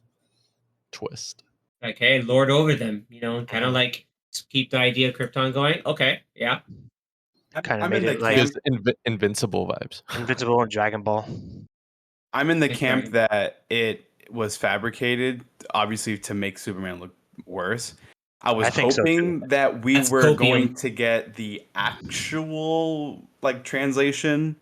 twist. Like, hey, lord over them, and kind of like keep the idea of Krypton going. Okay, yeah. Kind of I'm made in it the like camp. Invincible vibes. Invincible and Dragon Ball. I'm in the Like camp Dragon that it was fabricated, obviously, to make Superman look worse. I was I think so, hoping that we That's were copium. going to get the actual like translation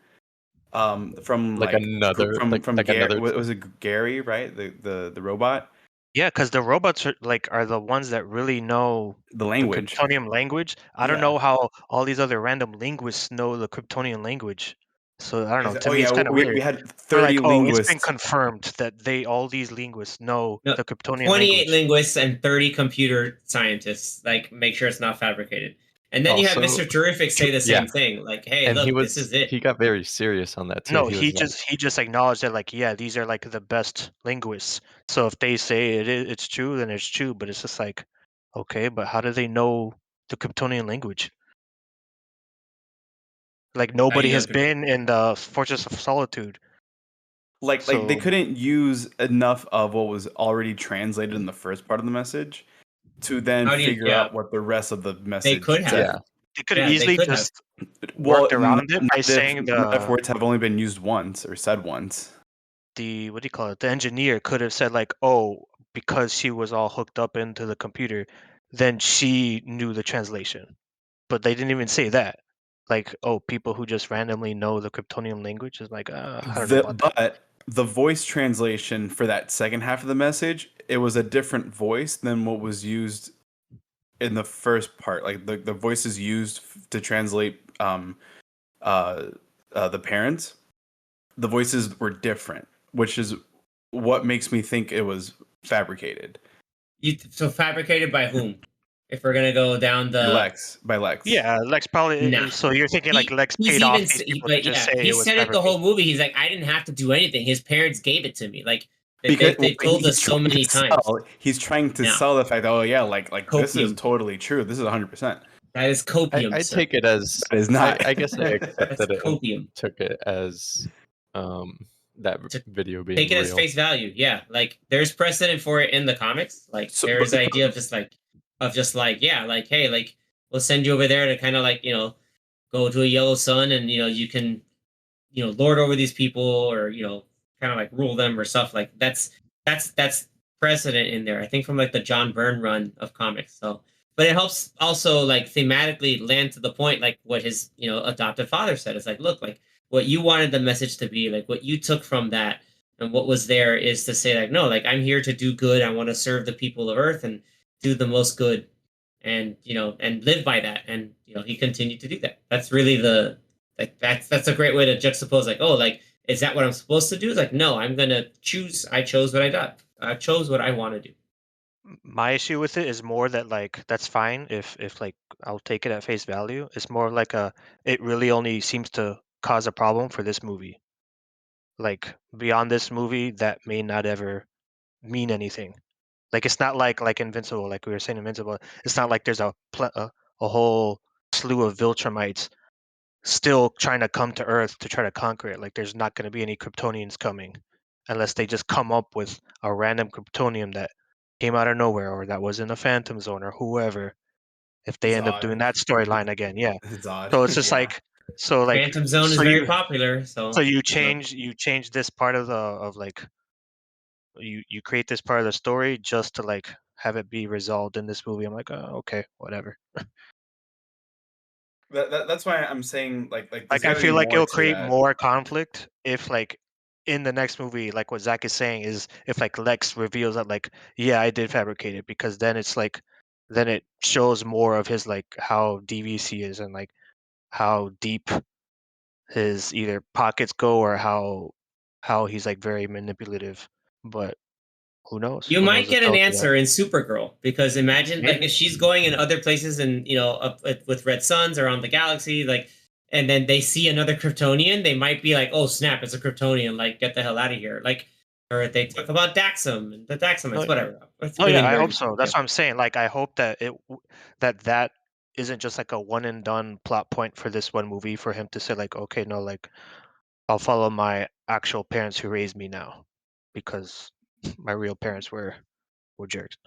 from Like another from like Gary. another Was it Gary, right? The robot, Yeah, because the robots are the ones that really know the the language. Kryptonian language. I don't Yeah. know how all these other random linguists know the Kryptonian language. So I don't know. To Oh me, yeah, it's kind of we weird. had They're 30 like, oh, it's been linguists. confirmed that all these linguists know No, the Kryptonian 28 language. linguists and 30 computer scientists. Like, make sure it's not fabricated. And then you have Also- Mr. Terrific say the same Yeah. thing. Like, hey, And look, this is it. he got very serious on that too. No, he he was just acknowledged that, like, yeah, these are like the best linguists. So if they say it's true, then it's true. But it's just like, Okay, but how do they know the Kryptonian language? Like nobody know has the- been in the Fortress of Solitude. Like they So couldn't use enough of what was already translated in the first part of the message to then How do you? figure Yeah, out what the rest of the they message could have. said. Yeah. they could have Yeah, they easily could have. just Well, worked around it by saying not if the words have only been used once or said once. what do you call it? The engineer could have said like, oh, because she was all hooked up into the computer, then she knew the translation. But they didn't even say that. Like, oh, people who just randomly know the Kryptonian language is like, I don't know about that. But the voice translation for that second half of the message, it was a different voice than what was used in the first part. Like the voices used to translate uh, the parents, the voices were different, which is what makes me think it was fabricated. So fabricated by whom? If we're gonna go down the By Lex. Yeah, Lex probably. nah. So you're thinking like Lex He's paid even, off these people to but just yeah, say he it was said it the fabricated. whole movie. He's like, I didn't have to do anything. His parents gave it to me. Like Because they told us so many times. he's trying to Now, sell the fact that, oh yeah, like this is copium. totally true. This is 100%. That is copium, I sir. take it as That is not. I guess I accept That's that it copium. took it as that To video being Take it as real. face value. Yeah, like there's precedent for it in the comics. Like So- there's but- the idea of just like yeah, like hey, like we'll send you over there to kind of like go to a yellow sun and you can lord over these people or kind of like rule them or stuff like that's precedent in there. I think from like the John Byrne run of comics. So, but it helps also like thematically land to the point, like what his adoptive father said. It's like, look, like what you wanted the message to be, like what you took from that, and what was there is to say like, no, like I'm here to do good. I want to serve the people of Earth and do the most good, and and live by that. And he continued to do that. That's really the like that's a great way to juxtapose. Like, oh, like is that what I'm supposed to do? It's like, no, I'm gonna choose. I chose what I got. I chose what I want to do. My issue with it is more that like that's fine if like I'll take it at face value. It's more like it really only seems to cause a problem for this movie. Like beyond this movie, that may not ever mean anything. Like it's not like Invincible, like we were saying Invincible. It's not like there's a whole slew of Viltrumites still trying to come to Earth to try to conquer it. Like there's not going to be any Kryptonians coming unless they just come up with a random Kryptonium that came out of nowhere or that was in the Phantom Zone or whoever. If they end up doing Zod. that storyline again, yeah. Zod. So it's just Yeah. like so like Phantom Zone is so very you popular, so so you change this part of the of like you create this part of the story just to like have it be resolved in this movie. I'm like, oh, okay, whatever. That's why I'm saying like there's Like I got to be feel like more it'll to create that. more conflict if like in the next movie, like what Zach is saying is if like Lex reveals that like, yeah, I did fabricate it, because then it's like then it shows more of his like how devious he is and like how deep his either pockets go or how he's like very manipulative. But who knows? you Who might knows if get an they'll do that? answer in Supergirl because imagine like Maybe. if she's going in other places and up with red suns around the galaxy, like, and then they see another Kryptonian, they might be like, oh snap, it's a Kryptonian, like get the hell out of here, like, or they talk about Daxam and the Daxamites, No, whatever. It's oh yeah, really I hope weird. so. That's what I'm saying. Like I hope that that isn't just like a one and done plot point for this one movie for him to say like, okay, no, like I'll follow my actual parents who raised me now, because my real parents were jerks.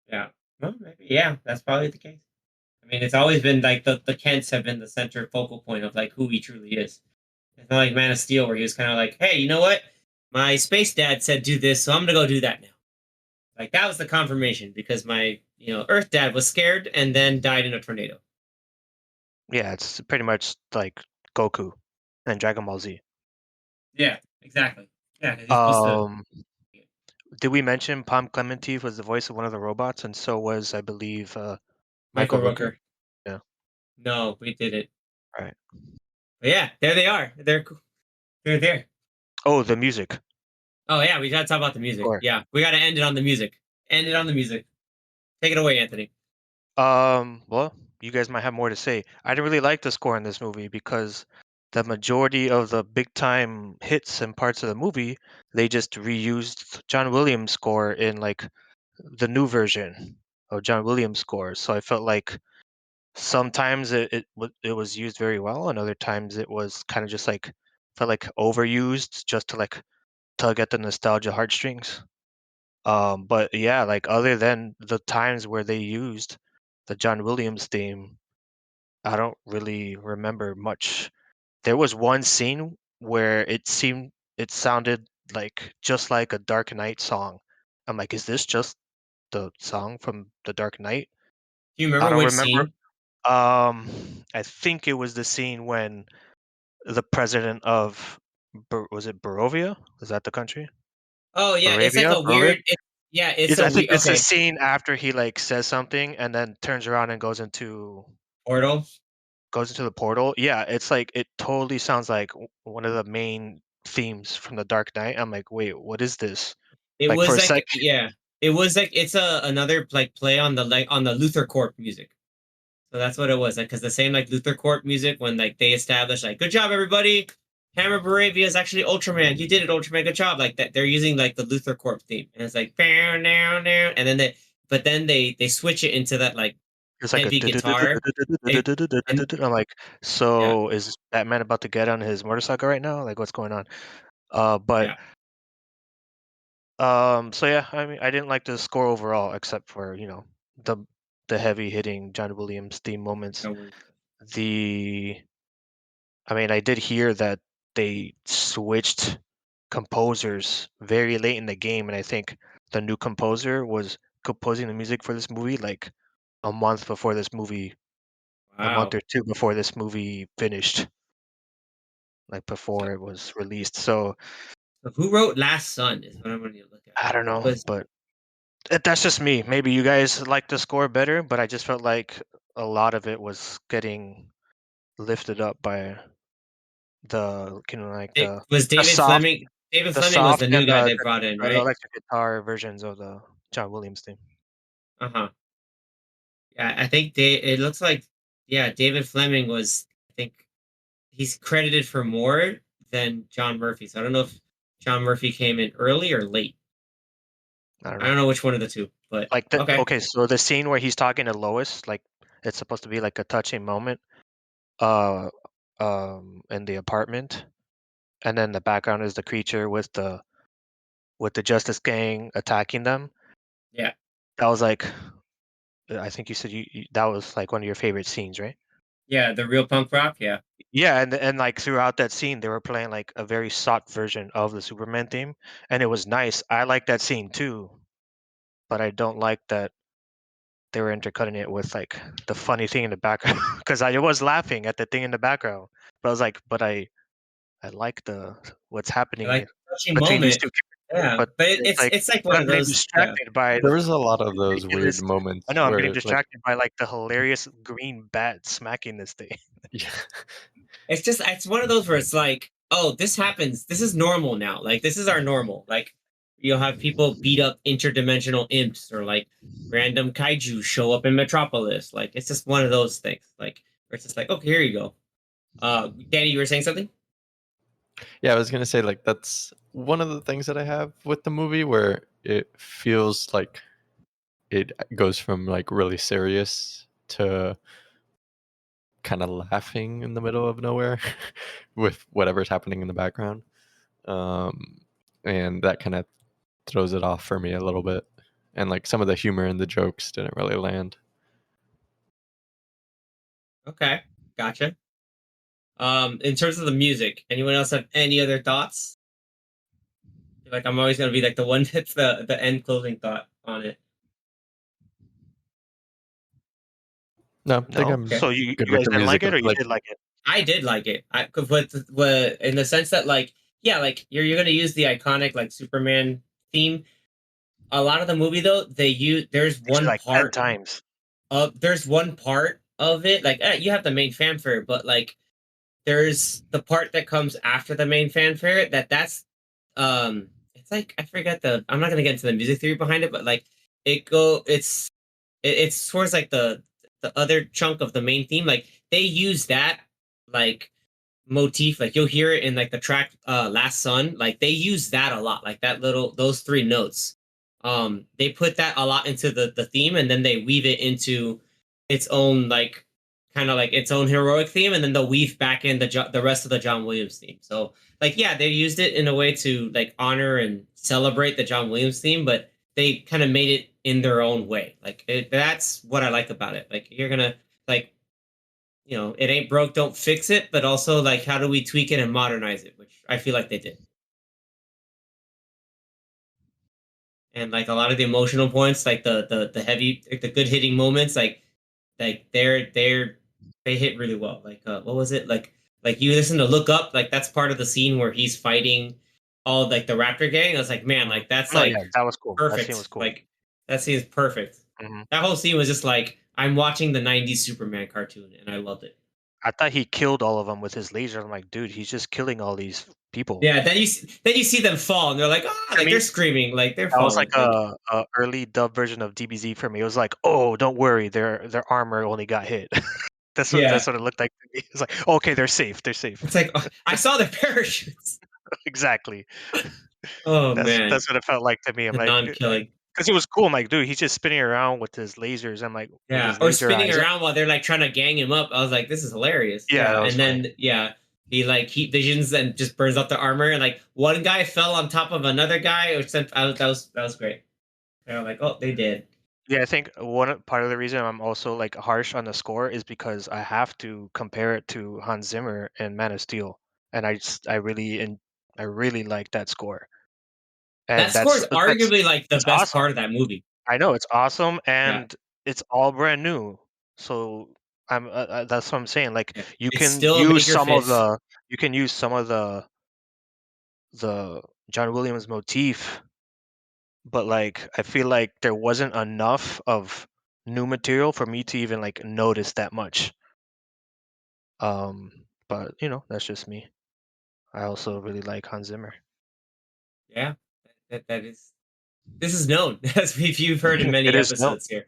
Yeah, well, maybe, yeah, that's probably the case. I mean, it's always been like the Kents have been the center focal point of like who he truly is. It's not like Man of Steel where he was kind of like, hey, you know what? My space dad said do this, so I'm gonna go do that now. Like that was the confirmation because my Earth dad was scared and then died in a tornado. Yeah, it's pretty much like Goku and Dragon Ball Z. Yeah, exactly. Yeah, 'cause he's supposed to. Did we mention Palm Clemente was the voice of one of the robots, and so was I believe Michael Michael Rooker. Rooker. Yeah. No, we did it. Right. But yeah, there they are. They're there. Oh, the music. Oh yeah, we gotta talk about the music. Sure. Yeah, we gotta end it on the music. End it on the music. Take it away, Anthony. Well, you guys might have more to say. I didn't really like the score in this movie because the majority of the big time hits and parts of the movie, they just reused John Williams' score in like the new version of John Williams scores. So I felt like sometimes it was used very well, and other times it was kind of just like felt like overused just to like tug at the nostalgia heartstrings. But yeah, like other than the times where they used the John Williams theme, I don't really remember much. There was one scene where it sounded like just like a Dark Knight song. I'm like, is this just the song from the Dark Knight? Do you I remember don't which remember. scene? I think it was the scene when the president of was it Barovia? Is that the country? Oh yeah, it's like Baravia? a Barovia? weird. Yeah, it's Is a I think we. it's a Okay, scene after he like says something and then turns around and Portal. goes into the portal. Yeah, it's like it totally sounds like one of the main themes from the Dark Knight. I'm like, wait, what is this? It Like for was a sec, like yeah, it was like it's a another like play on the like on the Luther Corp music. So that's what it was like because the same like Luther Corp music when like they established like good job everybody, Hammer Baravia is actually Ultraman. You did it, Ultraman. Good job. Like that they're using like the Luther Corp theme and it's like down down down and then they switch it into that like it's like a. heavy guitar. It, and I'm like, yeah so is Batman about to get on his motorcycle right now? Like, what's going on? But yeah. so yeah, I mean, I didn't like the score overall, except for the the heavy hitting John Williams theme moments. No worries. The I mean, I did hear that they switched composers very late in the game, and I think the new composer was composing the music for this movie like a month before this movie, a month Wow. or two before this movie finished, like So, before it was released. So so who wrote Last Son is what I'm going to look at. I don't It know, was but that's just me. Maybe you guys like the score better, but I just felt like a lot of it was getting lifted up by the like it was the David soft Fleming. David the Fleming was soft the new and guy they brought in, the right? electric guitar versions of the John Williams theme. Uh huh. Yeah, I think it looks like yeah, David Fleming was I think he's credited for more than John Murphy. So I don't know if John Murphy came in early or late. I don't I don't know. know which one of the two, but Like the okay. okay, so the scene where he's talking to Lois, like it's supposed to be like a touching moment, uh, in the apartment, and then the background is the creature with the Justice Gang attacking them. Yeah. That was like, I think you said that was like one of your favorite scenes, right? Yeah, the real punk rock, yeah. Yeah, and like throughout that scene, they were playing like a very soft version of the Superman theme, and it was nice. I like that scene too, but I don't like that they were intercutting it with like the funny thing in the background because I was laughing at the thing in the background, but I was like, but I like the what's I happening like touching between these moment. two characters, Yeah. but But it's like it's like but one I'm of getting those yeah. distracted by There the was a lot of those weird ridiculous. I moments know I'm getting where, like, distracted by like the hilarious green bat smacking this thing. yeah, It's one of those where it's like, oh, this happens. This is normal now. Like this is our normal. Like you'll have people beat up interdimensional imps or like random kaiju show up in Metropolis. Like it's just one of those things. Like where it's just like, okay, here you go. Danny, you were saying something? yeah. I was gonna say, like, that's one of the things that I have with the movie where it feels like it goes from like really serious to kind of laughing in the middle of nowhere with whatever's happening in the background. Um, and that kind of throws it off for me a little bit. And like some of the humor and the jokes didn't really land. Okay, gotcha. In terms of the music, anyone else have any other thoughts? I feel like I'm always gonna be like the one that's the end closing thought on it. No, I think No, I'm Okay. so good you with guys the didn't like music. it, or you Like, did like it? I did like it. I but in the sense that like yeah, like you're gonna use the iconic like Superman theme. A lot of the movie though, they use Actually, like 10 times. there's one part of it like you have the main fanfare, but like there's the part that comes after the main fanfare that's it's like I forget the I'm not gonna get into the music theory behind it, but like it's towards like the other chunk of the main theme. Like they use that like motif, like you'll hear it in like the track Last Sun. Like they use that a lot, like that little those three notes they put that a lot into the theme, and then they weave it into its own like kind of like its own heroic theme, and then they'll weave back in the rest of the John Williams theme. So like yeah, they used it in a way to like honor and celebrate the John Williams theme, but they kind of made it in their own way. Like that's what I like about it. Like you're gonna like it ain't broke, don't fix it, but also like how do we tweak it and modernize it, which I feel like they did. And like a lot of the emotional points, like the heavy, like, the good hitting moments, like they hit really well. Like what was it like you listen to Look Up, like that's part of the scene where he's fighting all like the Raptor gang. I was like, man, like that's No, yeah, like that was cool. That scene was perfect. cool. Like that scene is perfect. Mhm. That whole scene was just like I'm watching the '90s Superman cartoon, and I loved it. I thought he killed all of them with his laser. I'm like, dude, he's just killing all these people. Yeah, then you see them fall, and they're like, ah, To like me, they're screaming, like they're that was like falling. Like a early dub version of DBZ for me. It was like, oh, don't worry, their armor only got hit. yeah, That's what it looked like to me. It's like, okay, they're safe. They're safe. it's like oh, I saw the parachutes. Exactly. Oh man, That's what it felt like to me. I'm the like, non-killing. because he was cool. I'm like, dude, he's just spinning around with his lasers. I'm like, with Yeah, his or laser spinning eyes. around while they're like trying to gang him up. I was like, this is hilarious. Yeah, Yeah, that was and funny. then yeah, he like heat visions and just burns up the armor, and like one guy fell on top of another guy, which sent that was great. They're like, oh, they did. Yeah, I think part of the reason I'm also like harsh on the score is because I have to compare it to Hans Zimmer and Man of Steel, and I really like that score, That and score is arguably like the it's best awesome. part of that movie. I know it's awesome, Yeah, and it's all brand new. So that's what I'm saying. Like yeah. you It's can still a use Baker some of fifth. the John Williams motif, but like I feel like there wasn't enough of new material for me to even like notice that much. Um, but that's just me. I also really like Hans Zimmer. Yeah, that is. This is known as you've heard in It many is no. episodes here.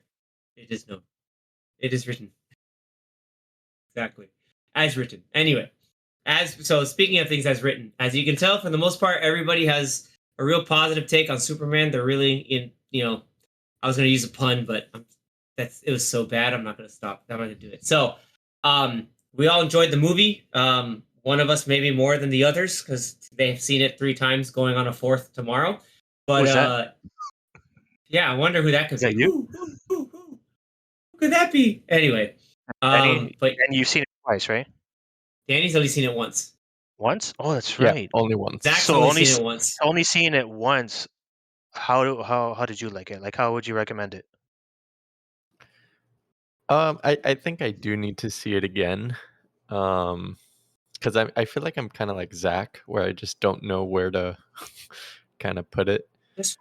It is known. It is written exactly as written. Anyway, speaking of things as written, as you can tell, for the most part, everybody has a real positive take on Superman. They're really in. I was going to use a pun, but it was so bad. I'm not going to stop. I'm not going to do it. So, we all enjoyed the movie. One of us maybe more than the others because they've seen it 3 times, going on a fourth tomorrow. But Was that? yeah, I wonder who that could Is that be. you, Who could that be? Anyway, Danny? but And you've seen it twice, right? Danny's only seen it once. Once? Oh, that's Yeah, right. only once. Zach's So only seen it once. only seeing it once. How did you like it? Like, how would you recommend it? I think I do need to see it again. Because I feel like I'm kind of like Zach, where I just don't know where to kind of put it.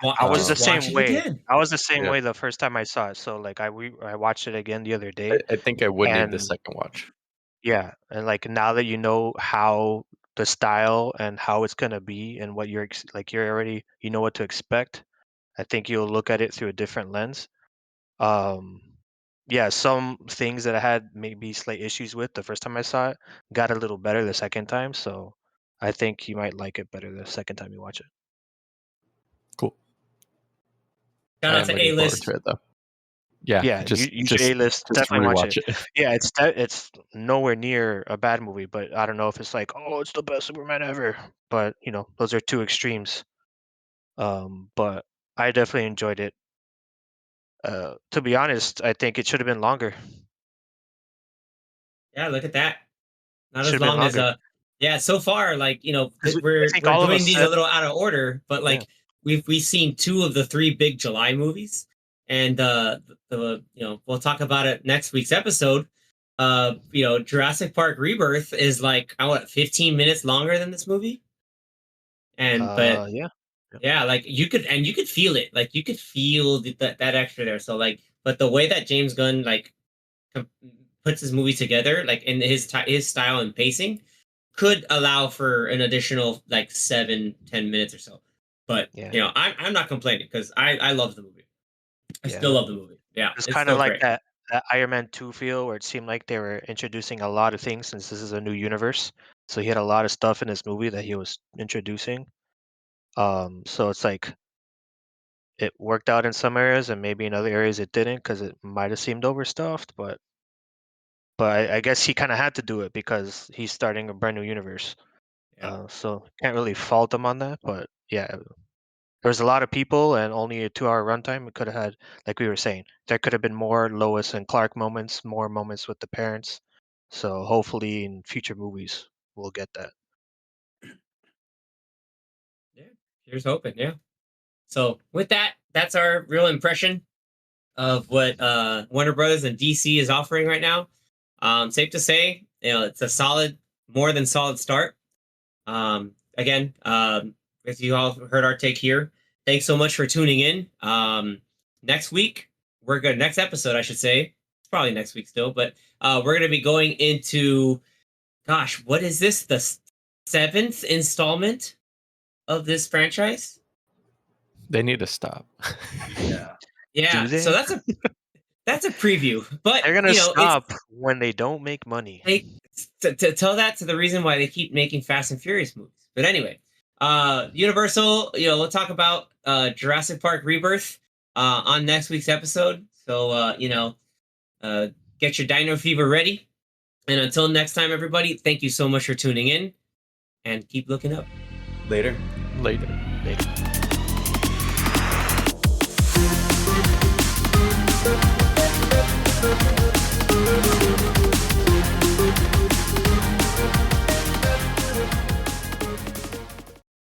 I was the Just watch same it way. again. I was the same Yeah. way the first time I saw it. So like I watched it again the other day, I think I would need the and second watch. yeah, and like now that you know how the style and how it's gonna be and what you're already you know what to expect, I think you'll look at it through a different lens. Um, yeah, some things that I had maybe slight issues with the first time I saw it got a little better the second time. So I think you might like it better the second time you watch it. Cool. Shout I out am to looking A forward to List. it though. Yeah, Yeah, use your A list. just Definitely watch rewatch it. it. Yeah, it's nowhere near a bad movie, but I don't know if it's like, oh, it's the best Superman ever. But those are two extremes. But I definitely enjoyed it. To be honest, I think it should have been longer. Yeah, look at that. Not Should as have been long as longer. yeah. So far, like Because I we're think we're all of doing us these a said, little out of order, but yeah. like we've seen 2 of the 3 big July movies, and we'll talk about it next week's episode. Jurassic Park Rebirth is like 15 minutes longer than this movie, and but Yeah. yeah, like you could feel it, like you could feel that extra there. So like, but the way that James Gunn like com- puts his movie together, like in his style and pacing, could allow for an additional like 7-10 minutes or so. But Yeah. I'm not complaining because I love the movie. I still Yeah. love the movie. Yeah, It's it's kind of still like great. that Iron Man 2 feel where it seemed like they were introducing a lot of things since this is a new universe. So he had a lot of stuff in his movie that he was introducing. So it's like it worked out in some areas, and maybe in other areas it didn't, because it might have seemed overstuffed. But I guess he kind of had to do it because he's starting a brand new universe. Yeah. So can't really fault him on that. But yeah, there's a lot of people and only a 2-hour runtime. It could have had, like we were saying, there could have been more Lois and Clark moments, more moments with the parents. So hopefully in future movies we'll get that. Yeah. Here's hoping. Yeah. So with that, that's our real impression of what Warner Brothers and DC is offering right now. Safe to say, it's a solid, more than solid start. Again, as you all heard our take here, thanks so much for tuning in. Next week, next episode, I should say, it's probably next week still, but we're gonna be going into, gosh, what is this? The 7th installment of this franchise? They need to stop. Yeah. Yeah, Do they? so that's a preview, but They're gonna it's stop when they don't make money. to tell that to the reason why they keep making Fast and Furious movies. But anyway, Universal, we'll talk about Jurassic Park Rebirth on next week's episode. So get your Dino Fever ready. And until next time, everybody, thank you so much for tuning in, and keep looking up. Later. Later. Later.